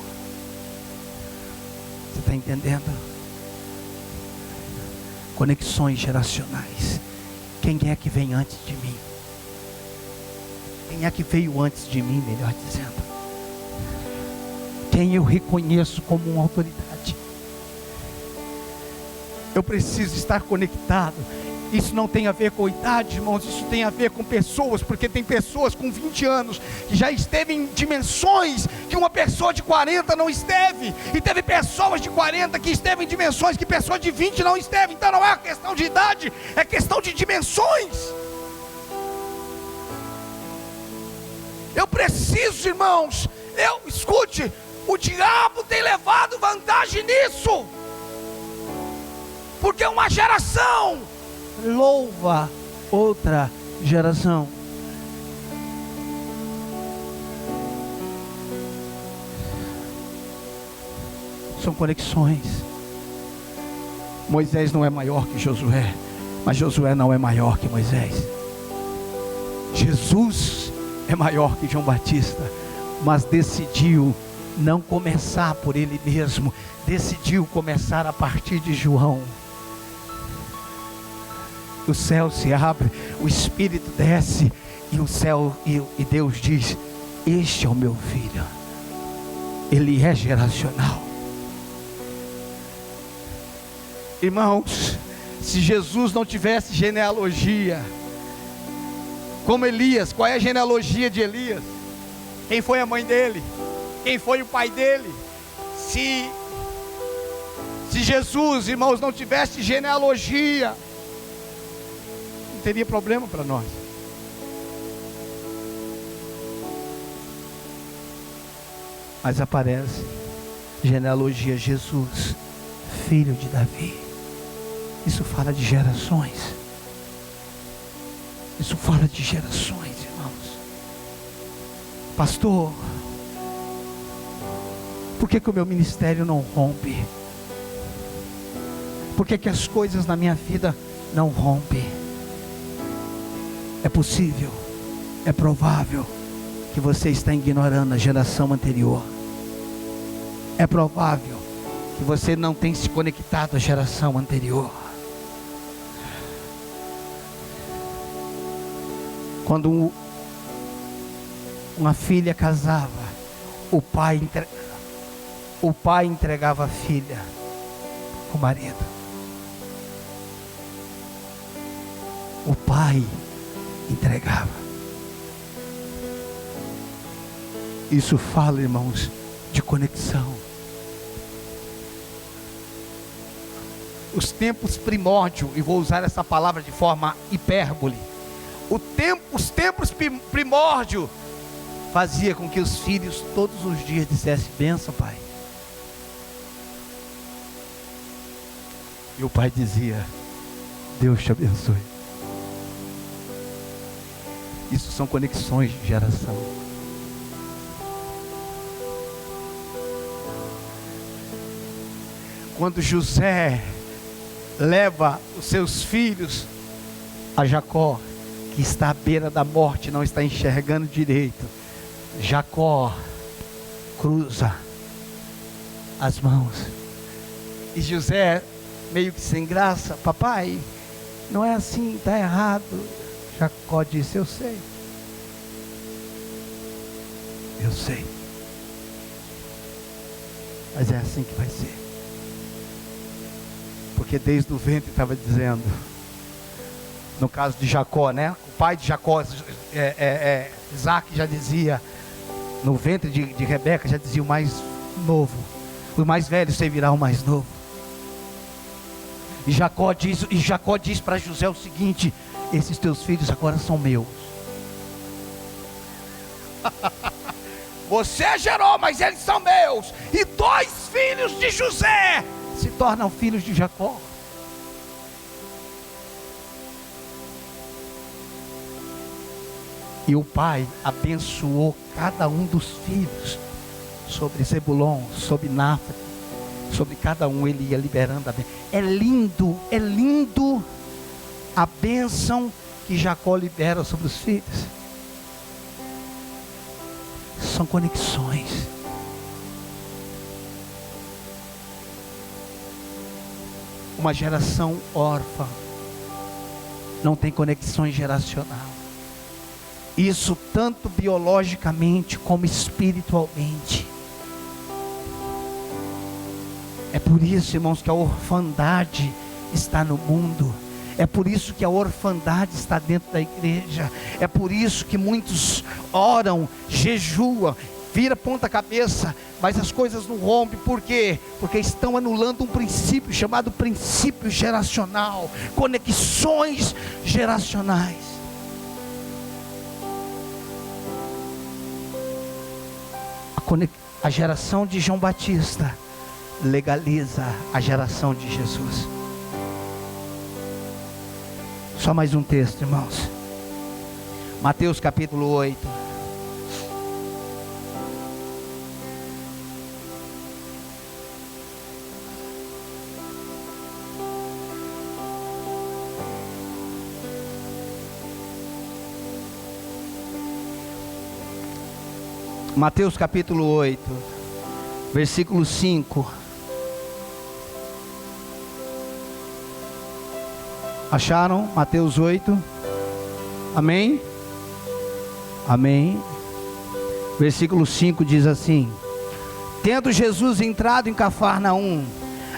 Você está entendendo? Conexões geracionais. Quem é que vem antes de mim? Quem é que veio antes de mim, melhor dizendo? Quem eu reconheço como uma autoridade? Eu preciso estar conectado Isso não tem a ver com idade, irmãos, isso tem a ver com pessoas, porque tem pessoas com 20 anos que já esteve em dimensões que uma pessoa de 40 não esteve, e teve pessoas de 40 que esteve em dimensões que pessoas de 20 não esteve. Então não é questão de idade, é questão de dimensões. Eu preciso, irmãos, escute, o diabo tem levado vantagem nisso, porque uma geração louva outra geração. São conexões. Moisés não é maior que Josué, mas Josué não é maior que Moisés. Jesus é maior que João Batista, mas decidiu não começar por ele mesmo, decidiu começar a partir de João. O céu se abre, o Espírito desce, e o céu e Deus diz: este é o meu filho. Ele é geracional. Irmãos, se Jesus não tivesse genealogia, como Elias, qual é a genealogia de Elias? Quem foi a mãe dele? Quem foi o pai dele? Se Jesus, irmãos, não tivesse genealogia, não teria problema para nós. Mas aparece genealogia: Jesus, filho de Davi. Isso fala de gerações. Isso fala de gerações, irmãos. Pastor, por que o meu ministério não rompe? Por que as coisas na minha vida não rompem? É possível, é provável que você está ignorando a geração anterior. É provável que você não tem se conectado à geração anterior. Quando uma filha casava, o pai entregava a filha ao marido. O pai entregava. Isso fala, irmãos, de conexão. Os tempos primórdios, e vou usar essa palavra de forma hipérbole, os tempos primórdios fazia com que os filhos todos os dias dissessem: benção, pai. E o pai dizia: Deus te abençoe. Isso são conexões de geração. Quando José leva os seus filhos a Jacó, que está à beira da morte, não está enxergando direito, Jacó cruza as mãos, e José, meio que sem graça: papai, não é assim, está errado. Jacó disse: eu sei, mas é assim que vai ser. Porque desde o ventre estava dizendo, no caso de Jacó, né? O pai de Jacó, Isaac, já dizia, no ventre de Rebeca, já dizia: o mais novo, o mais velho servirá o mais novo. E Jacó diz para José o seguinte: esses teus filhos agora são meus. Você gerou, mas eles são meus. E 2 filhos de José se tornam filhos de Jacó. E o pai abençoou cada um dos filhos, sobre Zebulon, sobre Náftalí, sobre cada um ele ia liberando a bênção. É lindo a bênção que Jacó libera sobre os filhos. São conexões. Uma geração órfã não tem conexões geracional. Isso tanto biologicamente como espiritualmente. É por isso, irmãos, que a orfandade está no mundo. É por isso que a orfandade está dentro da igreja. É por isso que muitos oram, jejuam, vira ponta cabeça, mas as coisas não rompem. Por quê? Porque estão anulando um princípio chamado princípio geracional, conexões geracionais. A geração de João Batista legaliza a geração de Jesus. Só mais um texto, irmãos. Mateus capítulo 8. Mateus capítulo 8, versículo 5. Acharam? Mateus 8. Amém? Amém. Versículo 5 diz assim: tendo Jesus entrado em Cafarnaum,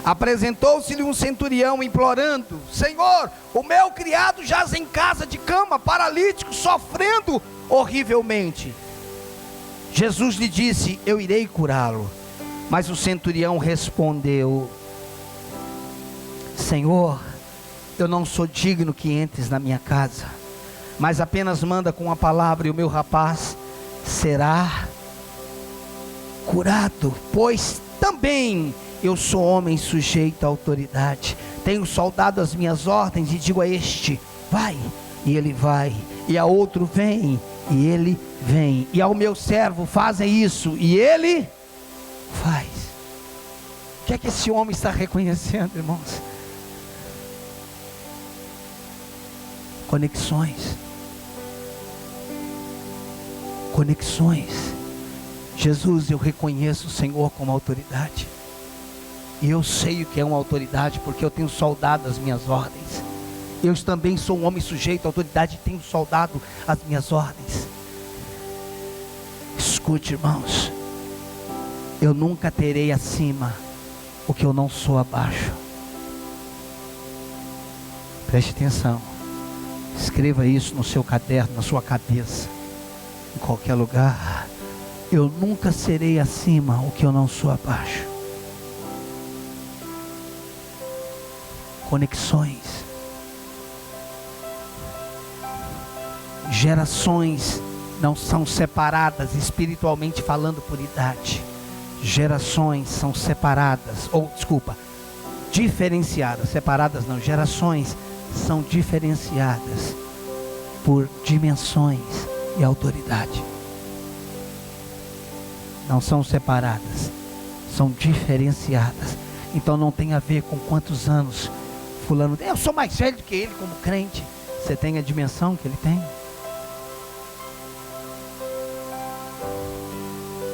apresentou-se-lhe um centurião implorando: Senhor, o meu criado jaz em casa de cama, paralítico, sofrendo horrivelmente. Jesus lhe disse: eu irei curá-lo. Mas o centurião respondeu: Senhor, eu não sou digno que entres na minha casa, mas apenas manda com a palavra e o meu rapaz será curado. Pois também eu sou homem sujeito à autoridade, tenho soldado às minhas ordens, e digo a este: vai, e ele vai, e a outro: vem, e ele vem, e ao meu servo: fazem isso, e ele faz. O que é que esse homem está reconhecendo, irmãos? Conexões. Conexões. Jesus, eu reconheço o Senhor como autoridade, e eu sei o que é uma autoridade, porque eu tenho soldado as minhas ordens. Eu também sou um homem sujeito à autoridade e tenho soldado as minhas ordens. Escute, irmãos, eu nunca terei acima o que eu não sou abaixo. Preste atenção, escreva isso no seu caderno, na sua cabeça, em qualquer lugar. Eu nunca serei acima o que eu não sou abaixo. Conexões. Gerações não são separadas espiritualmente falando por idade. Gerações são separadas, diferenciadas. Separadas não, gerações são diferenciadas por dimensões e autoridade. Não são separadas, são diferenciadas. Então não tem a ver com quantos anos fulano, eu sou mais velho do que ele como crente. Você tem a dimensão que ele tem?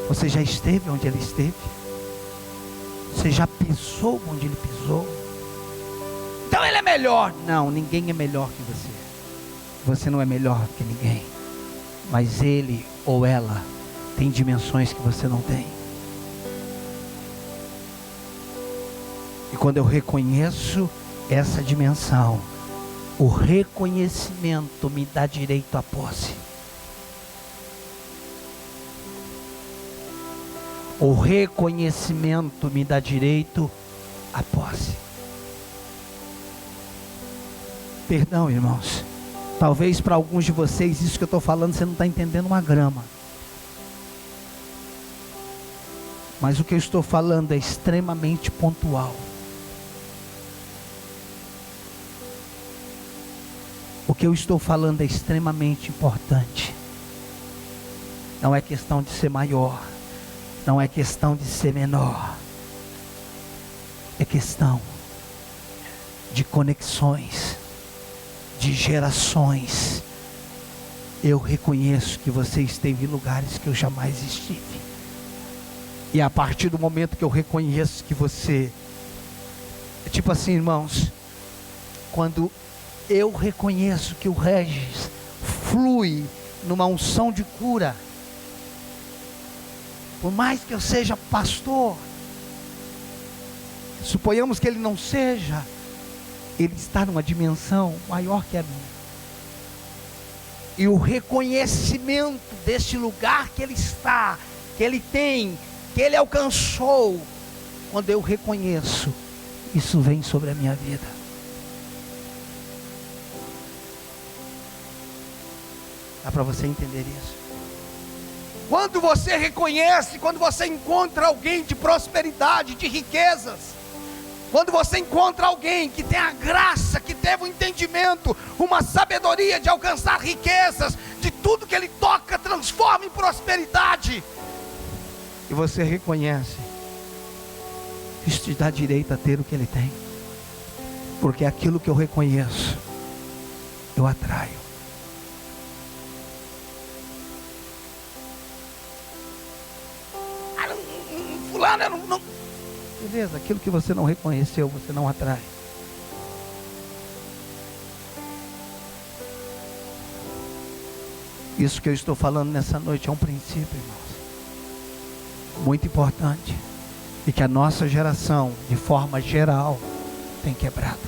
Você já esteve onde ele esteve? Você já pisou onde ele pisou? Então ele é melhor. Não, ninguém é melhor que você. Você não é melhor que ninguém. Mas ele ou ela tem dimensões que você não tem. E quando eu reconheço essa dimensão, o reconhecimento me dá direito à posse. O reconhecimento me dá direito à posse. Perdão, irmãos, talvez para alguns de vocês isso que eu estou falando você não está entendendo uma grama. Mas o que eu estou falando é extremamente pontual. O que eu estou falando é extremamente importante. Não é questão de ser maior, não é questão de ser menor, é questão de conexões, de gerações. Eu reconheço que você esteve em lugares que eu jamais estive, e a partir do momento que eu reconheço que você, tipo assim, irmãos, quando eu reconheço que o Regis flui numa unção de cura, por mais que eu seja pastor, suponhamos que ele não seja, ele está numa dimensão maior que a minha. E o reconhecimento desse lugar que ele está, que ele tem, que ele alcançou, quando eu reconheço, isso vem sobre a minha vida. Dá para você entender isso? Quando você reconhece, quando você encontra alguém de prosperidade, de riquezas, quando você encontra alguém que tem a graça, que teve um entendimento, uma sabedoria de alcançar riquezas, de tudo que ele toca transforma em prosperidade, e você reconhece, isso te dá direito a ter o que ele tem, porque aquilo que eu reconheço, eu atraio. Fulano, não. Beleza, aquilo que você não reconheceu, você não atrai. Isso que eu estou falando nessa noite é um princípio, irmãos, muito importante, e que a nossa geração, de forma geral, tem quebrado.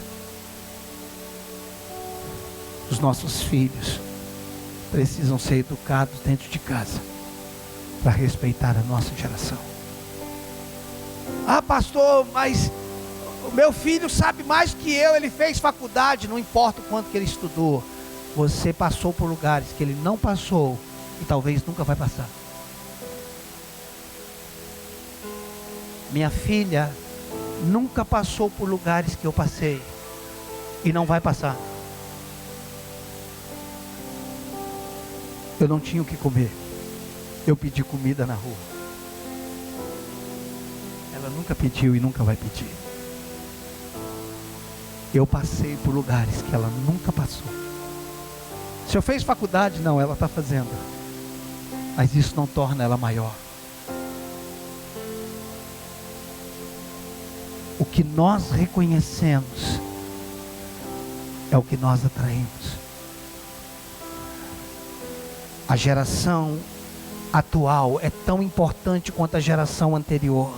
Os nossos filhos precisam ser educados dentro de casa, para respeitar a nossa geração. Ah, pastor, mas o meu filho sabe mais que eu, ele fez faculdade, não importa o quanto que ele estudou. Você passou por lugares que ele não passou e talvez nunca vai passar. Minha filha nunca passou por lugares que eu passei e não vai passar. Eu não tinha o que comer, eu pedi comida na rua. Ela nunca pediu e nunca vai pedir. Eu passei por lugares que ela nunca passou. Se eu fiz faculdade, não, ela está fazendo, mas isso não torna ela maior. O que nós reconhecemos é o que nós atraímos. A geração atual é tão importante quanto a geração anterior.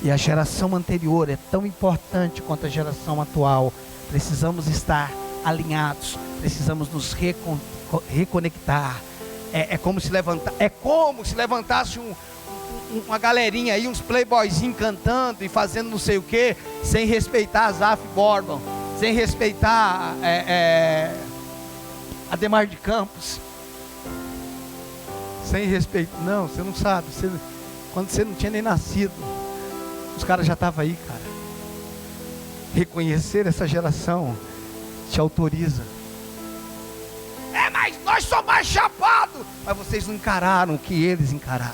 E a geração anterior é tão importante quanto a geração atual. Precisamos estar alinhados, precisamos nos reconectar. É como se levantasse uma galerinha aí, uns playboyzinhos cantando e fazendo não sei o que, sem respeitar Azaf Borban, sem respeitar Ademar de Campos, sem respeito. Não, você não sabe, quando você não tinha nem nascido, os caras já estavam aí, cara. Reconhecer essa geração te autoriza. Mas nós somos mais chapados. Mas vocês não encararam o que eles encararam.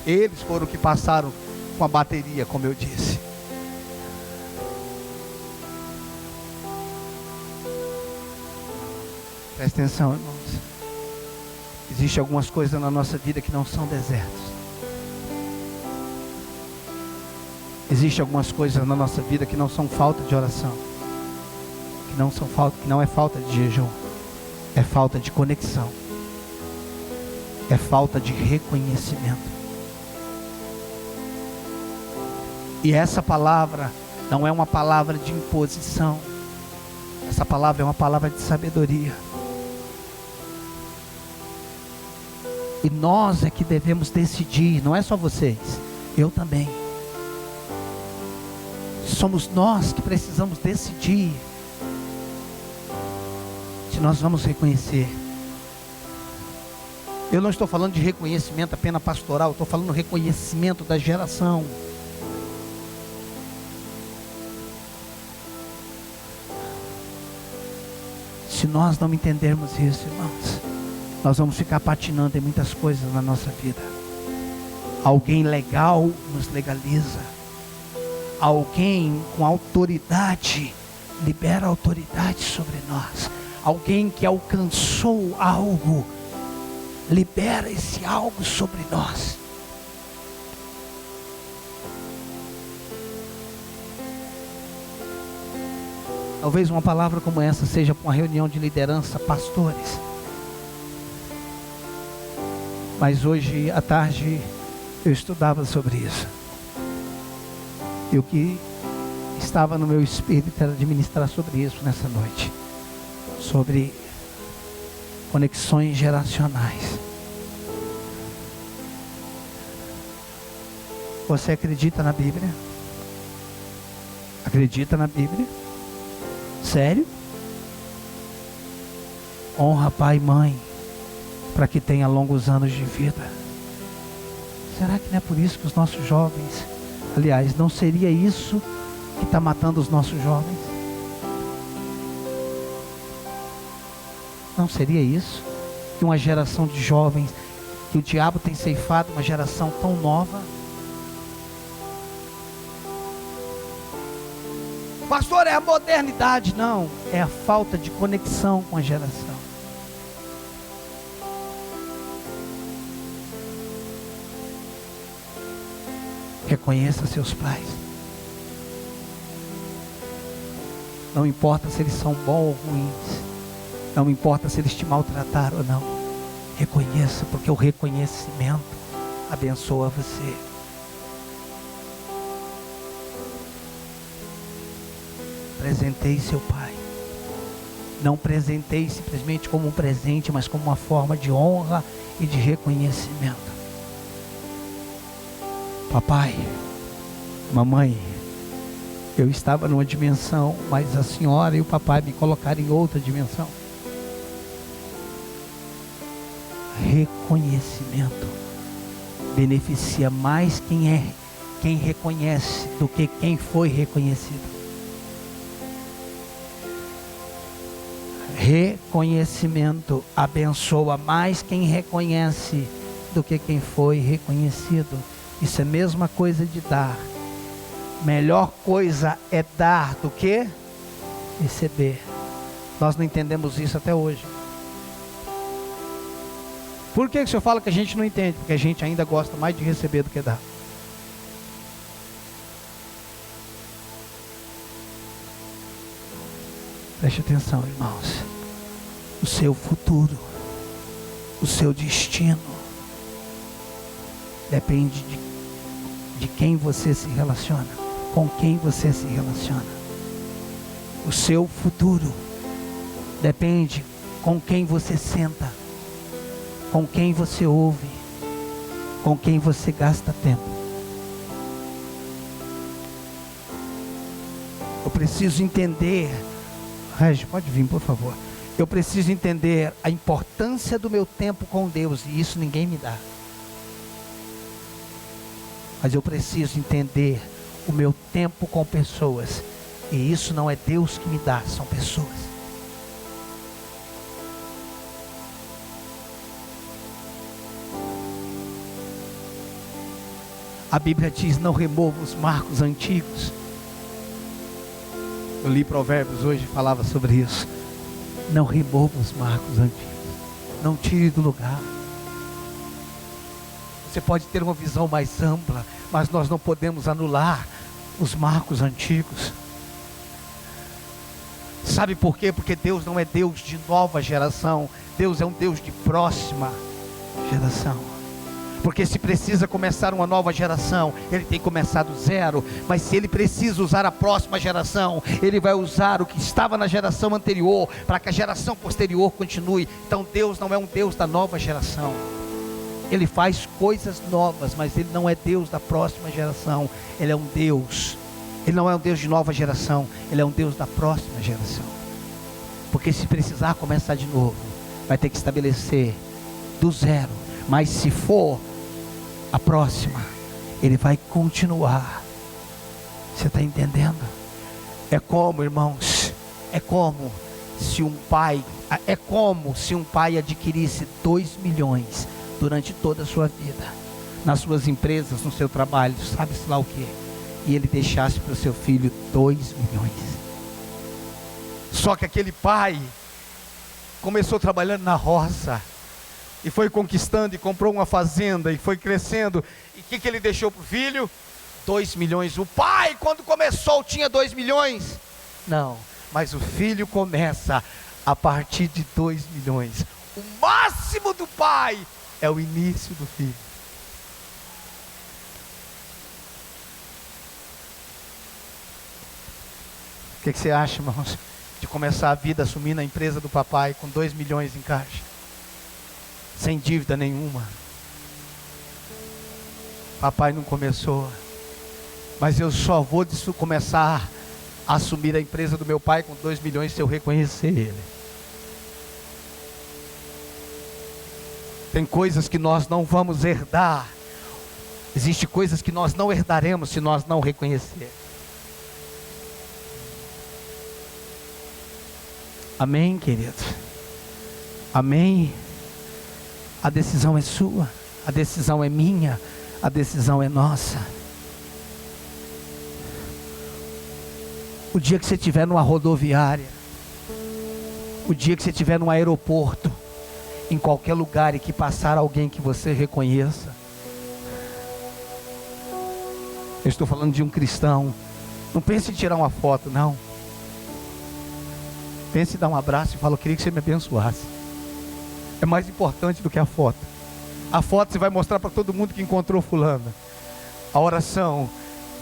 Eles foram que passaram com a bateria, como eu disse. Presta atenção, irmãos. Existem algumas coisas na nossa vida que não são desertos. Existem algumas coisas na nossa vida que não são falta de oração, que não é falta de jejum, é falta de conexão, é falta de reconhecimento. E essa palavra não é uma palavra de imposição, essa palavra é uma palavra de sabedoria. E nós é que devemos decidir, não é só vocês, eu também. Somos nós que precisamos decidir se nós vamos reconhecer. Eu não estou falando de reconhecimento apenas pastoral, eu estou falando do reconhecimento da geração. Se nós não entendermos isso, irmãos, nós vamos ficar patinando em muitas coisas na nossa vida. Alguém legal nos legaliza. Alguém com autoridade libera autoridade sobre nós. Alguém que alcançou algo libera esse algo sobre nós. Talvez uma palavra como essa seja para uma reunião de liderança, pastores. Mas hoje à tarde eu estudava sobre isso. E o que que estava no meu espírito era de ministrar sobre isso nessa noite, sobre conexões geracionais. Você acredita na Bíblia? Acredita na Bíblia? Sério? Honra pai e mãe, para que tenha longos anos de vida. Será que não é por isso que os nossos jovens, aliás, não seria isso que está matando os nossos jovens? Não seria isso? Que uma geração de jovens, que o diabo tem ceifado uma geração tão nova? Pastor, é a modernidade. Não, é a falta de conexão com a geração. Reconheça seus pais. Não importa se eles são bons ou ruins. Não importa se eles te maltrataram ou não. Reconheça, porque o reconhecimento abençoa você. Presentei seu pai. Não presentei simplesmente como um presente, mas como uma forma de honra e de reconhecimento. Papai, mamãe, eu estava numa dimensão, mas a senhora e o papai me colocaram em outra dimensão. Reconhecimento beneficia mais quem reconhece do que quem foi reconhecido. Reconhecimento abençoa mais quem reconhece do que quem foi reconhecido. Isso é a mesma coisa de dar. Melhor coisa é dar do que receber. Nós não entendemos isso até hoje. Por que o senhor fala que a gente não entende? Porque a gente ainda gosta mais de receber do que dar. Preste atenção, irmãos. O seu futuro, o seu destino, depende de quem você se relaciona, com quem você se relaciona. O seu futuro depende com quem você senta, com quem você ouve, com quem você gasta tempo. Eu preciso entender, Regi, pode vir por favor. Eu preciso entender a importância do meu tempo com Deus, e isso ninguém me dá. Mas eu preciso entender o meu tempo com pessoas, e isso não é Deus que me dá, são pessoas. A Bíblia diz: não remova os marcos antigos. Eu li Provérbios hoje e falava sobre isso. Não remova os marcos antigos. Não tire do lugar. Você pode ter uma visão mais ampla, mas nós não podemos anular os marcos antigos. Sabe por quê? Porque Deus não é Deus de nova geração. Deus é um Deus de próxima geração. Porque se precisa começar uma nova geração, Ele tem começado zero. Mas se Ele precisa usar a próxima geração, Ele vai usar o que estava na geração anterior, para que a geração posterior continue. Então Deus não é um Deus da nova geração. Ele faz coisas novas, mas Ele não é Deus da próxima geração. Ele é um Deus. Ele não é um Deus de nova geração. Ele é um Deus da próxima geração. Porque se precisar começar de novo, vai ter que estabelecer do zero. Mas se for a próxima, Ele vai continuar. Você está entendendo? É como, irmãos, é como se um pai adquirisse 2 milhões durante toda a sua vida, nas suas empresas, no seu trabalho, sabe-se lá o que, e ele deixasse para o seu filho 2 milhões. Só que aquele pai começou trabalhando na roça, e foi conquistando, e comprou uma fazenda, e foi crescendo. E o que ele deixou para o filho? 2 milhões. O pai, quando começou, tinha 2 milhões? Não, mas o filho começa a partir de 2 milhões. O máximo do pai é o início do filho. O que você acha, irmãos, de começar a vida assumindo a empresa do papai com 2 milhões em caixa, sem dívida nenhuma? Papai não começou, mas eu só vou começar a assumir a empresa do meu pai com 2 milhões se eu reconhecer ele. Tem coisas que nós não vamos herdar. Existem coisas que nós não herdaremos se nós não reconhecer. Amém, querido? Amém? A decisão é sua, a decisão é minha, a decisão é nossa. O dia que você estiver numa rodoviária, o dia que você estiver num aeroporto, em qualquer lugar e que passar alguém que você reconheça, eu estou falando de um cristão, não pense em tirar uma foto, não. Pense em dar um abraço e fala: eu queria que você me abençoasse. É mais importante do que a foto. A foto você vai mostrar para todo mundo que encontrou fulano. A oração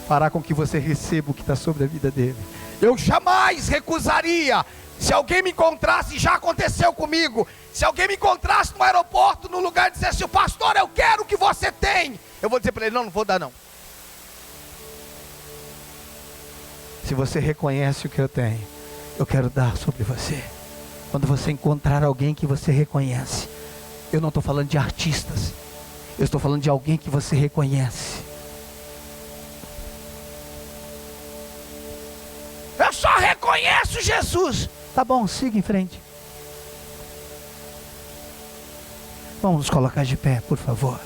fará com que você receba o que está sobre a vida dele. Eu jamais recusaria. Se alguém me encontrasse, já aconteceu comigo, se alguém me encontrasse no aeroporto, no lugar, e dissesse: pastor, eu quero o que você tem, eu vou dizer para ele: não vou dar não. Se você reconhece o que eu tenho, eu quero dar sobre você. Quando você encontrar alguém que você reconhece, eu não estou falando de artistas, eu estou falando de alguém que você reconhece. Eu só reconheço Jesus. Tá bom, siga em frente. Vamos nos colocar de pé, por favor.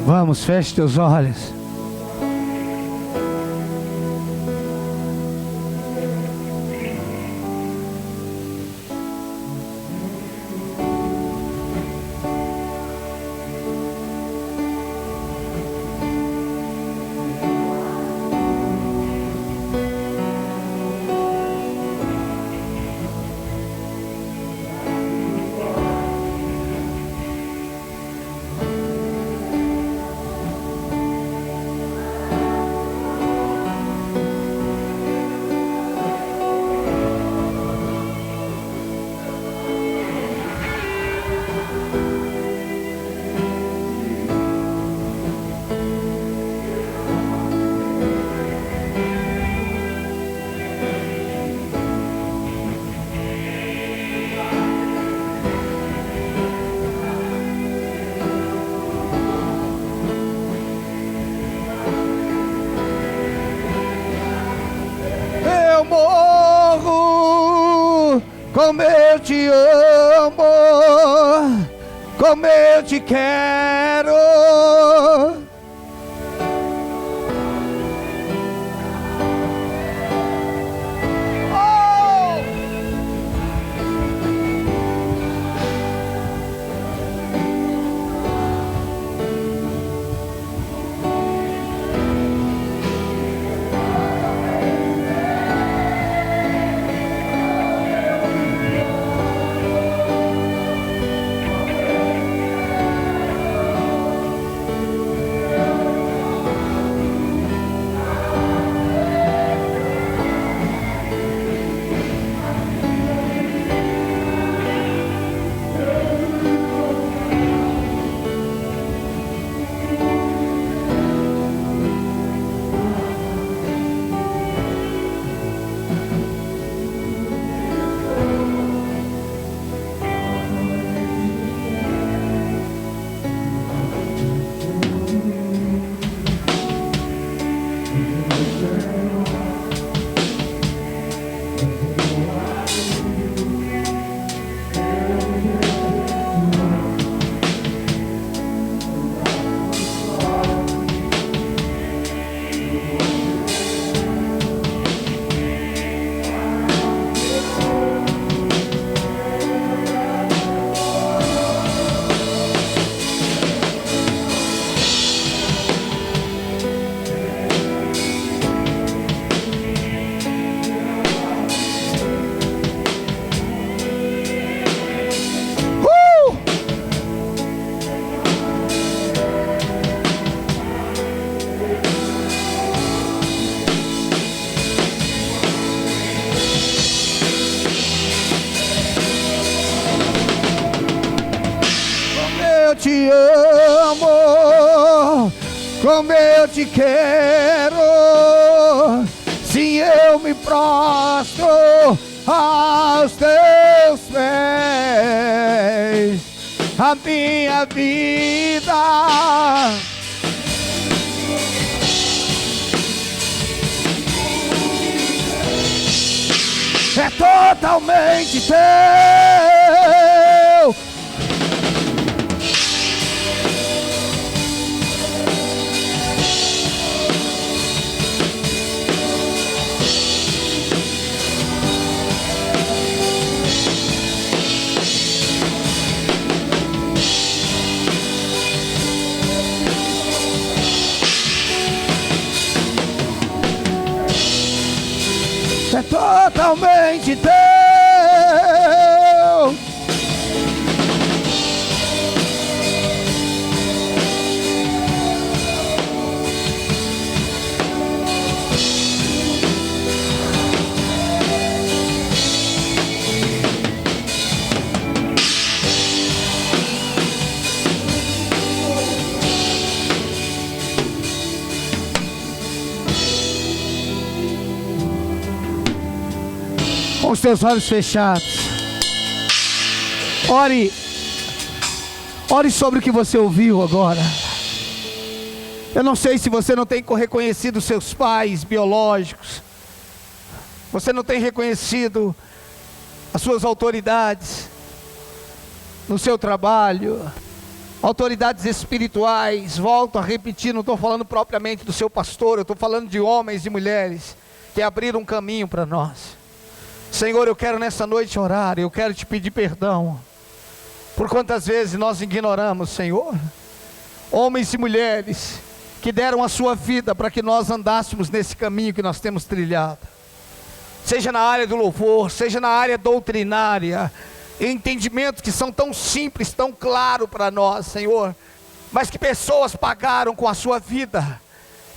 Vamos, feche teus olhos. Como eu te amo, como eu te quero. te amo, como eu te quero. Sim, eu me prostro aos teus pés. A minha vida é totalmente teu. É totalmente teu. Com os teus olhos fechados, ore sobre o que você ouviu agora. Eu não sei se você não tem reconhecido seus pais biológicos, você não tem reconhecido as suas autoridades no seu trabalho, autoridades espirituais. Volto a repetir, não estou falando propriamente do seu pastor, eu estou falando de homens e mulheres que abriram um caminho para nós. Senhor, eu quero nessa noite orar, eu quero te pedir perdão por quantas vezes nós ignoramos, Senhor, homens e mulheres que deram a sua vida para que nós andássemos nesse caminho que nós temos trilhado, seja na área do louvor, seja na área doutrinária, entendimentos que são tão simples, tão claros para nós, Senhor, mas que pessoas pagaram com a sua vida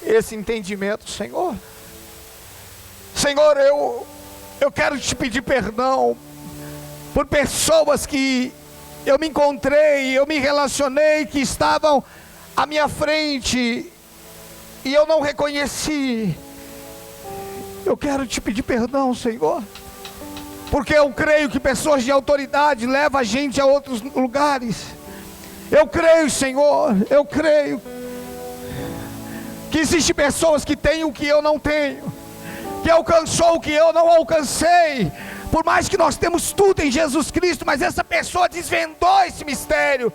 esse entendimento, Senhor. Senhor, eu quero te pedir perdão por pessoas que eu me encontrei, eu me relacionei, que estavam à minha frente e eu não reconheci. Eu quero te pedir perdão, Senhor, porque eu creio que pessoas de autoridade levam a gente a outros lugares. Eu creio, Senhor, eu creio que existem pessoas que têm o que eu não tenho, que alcançou o que eu não alcancei, por mais que nós temos tudo em Jesus Cristo, mas essa pessoa desvendou esse mistério,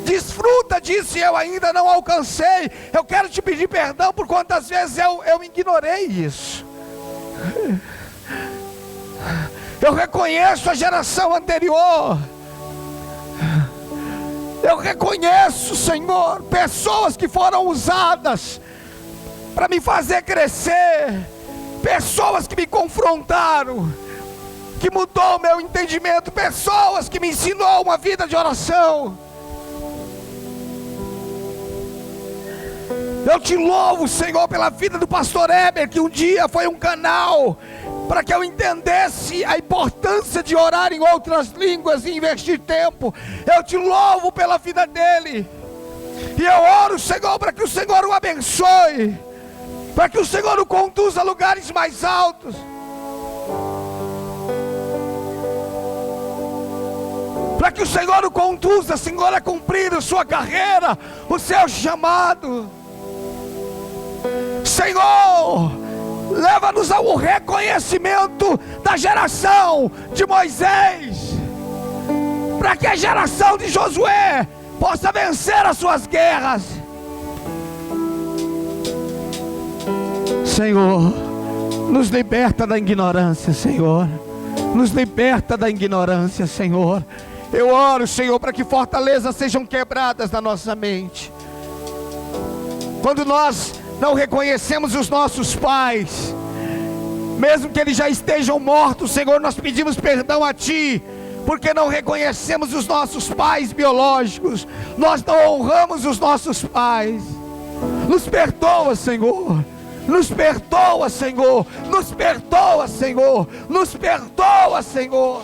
desfruta disso e eu ainda não alcancei. Eu quero te pedir perdão por quantas vezes eu ignorei isso. Eu reconheço a geração anterior, eu reconheço, Senhor, pessoas que foram usadas para me fazer crescer, pessoas que me confrontaram, que mudou o meu entendimento, pessoas que me ensinou uma vida de oração. Eu te louvo, Senhor, pela vida do pastor Heber, que um dia foi um canal para que eu entendesse a importância de orar em outras línguas e investir tempo. Eu te louvo pela vida dele, e eu oro, Senhor, para que o Senhor o abençoe, para que o Senhor o conduza a lugares mais altos, para que o Senhor o conduza, Senhor, a cumprir a sua carreira, o seu chamado. Senhor, leva-nos ao reconhecimento da geração de Moisés, para que a geração de Josué possa vencer as suas guerras. Senhor, nos liberta da ignorância, Senhor, nos liberta da ignorância, Senhor. Eu oro, Senhor, para que fortalezas sejam quebradas na nossa mente. Quando nós não reconhecemos os nossos pais, mesmo que eles já estejam mortos, Senhor, nós pedimos perdão a Ti, porque não reconhecemos os nossos pais biológicos, nós não honramos os nossos pais. Nos perdoa, Senhor. Nos perdoa, Senhor. Nos perdoa, Senhor. Nos perdoa, Senhor.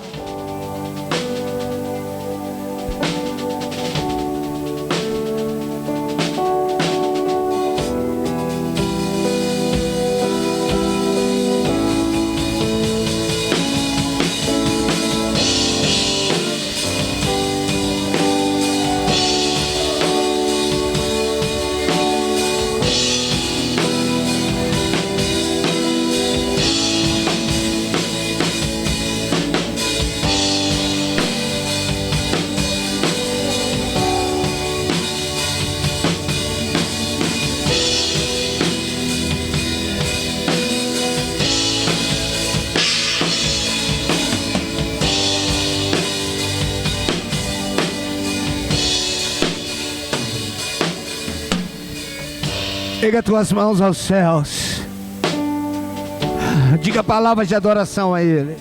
Erga tuas mãos aos céus. Diga palavras de adoração a Ele.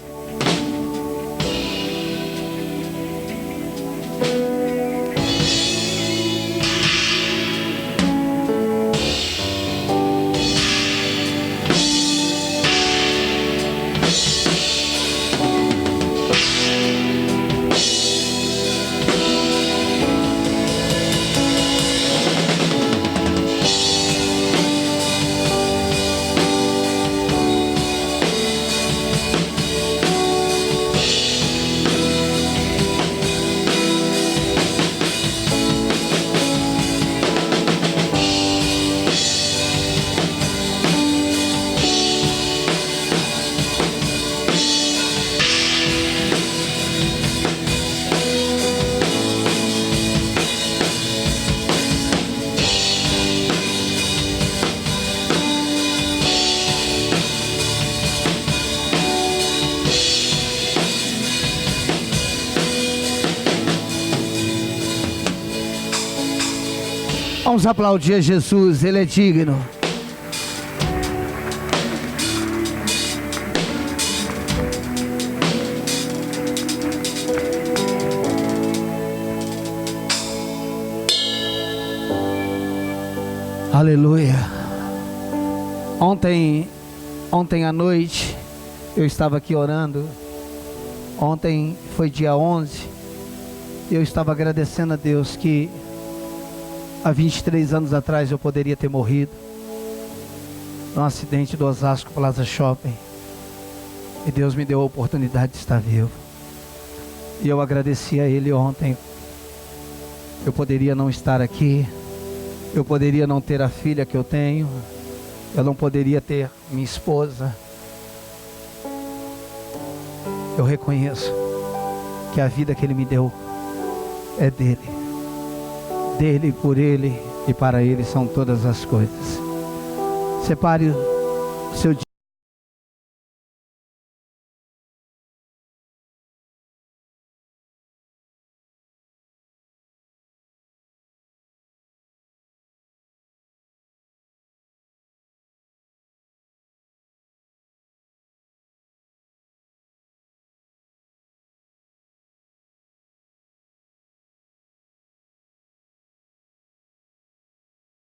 Vamos aplaudir a Jesus, Ele é digno. Aleluia. Ontem à noite eu estava aqui orando. Ontem foi dia 11. E eu estava agradecendo a Deus que há 23 anos atrás eu poderia ter morrido num acidente do Osasco Plaza Shopping. E Deus me deu a oportunidade de estar vivo. E eu agradeci a Ele ontem. Eu poderia não estar aqui. Eu poderia não ter a filha que eu tenho. Eu não poderia ter minha esposa. Eu reconheço que a vida que Ele me deu é dEle. Dele, por Ele e para Ele são todas as coisas. Separe o seu dia.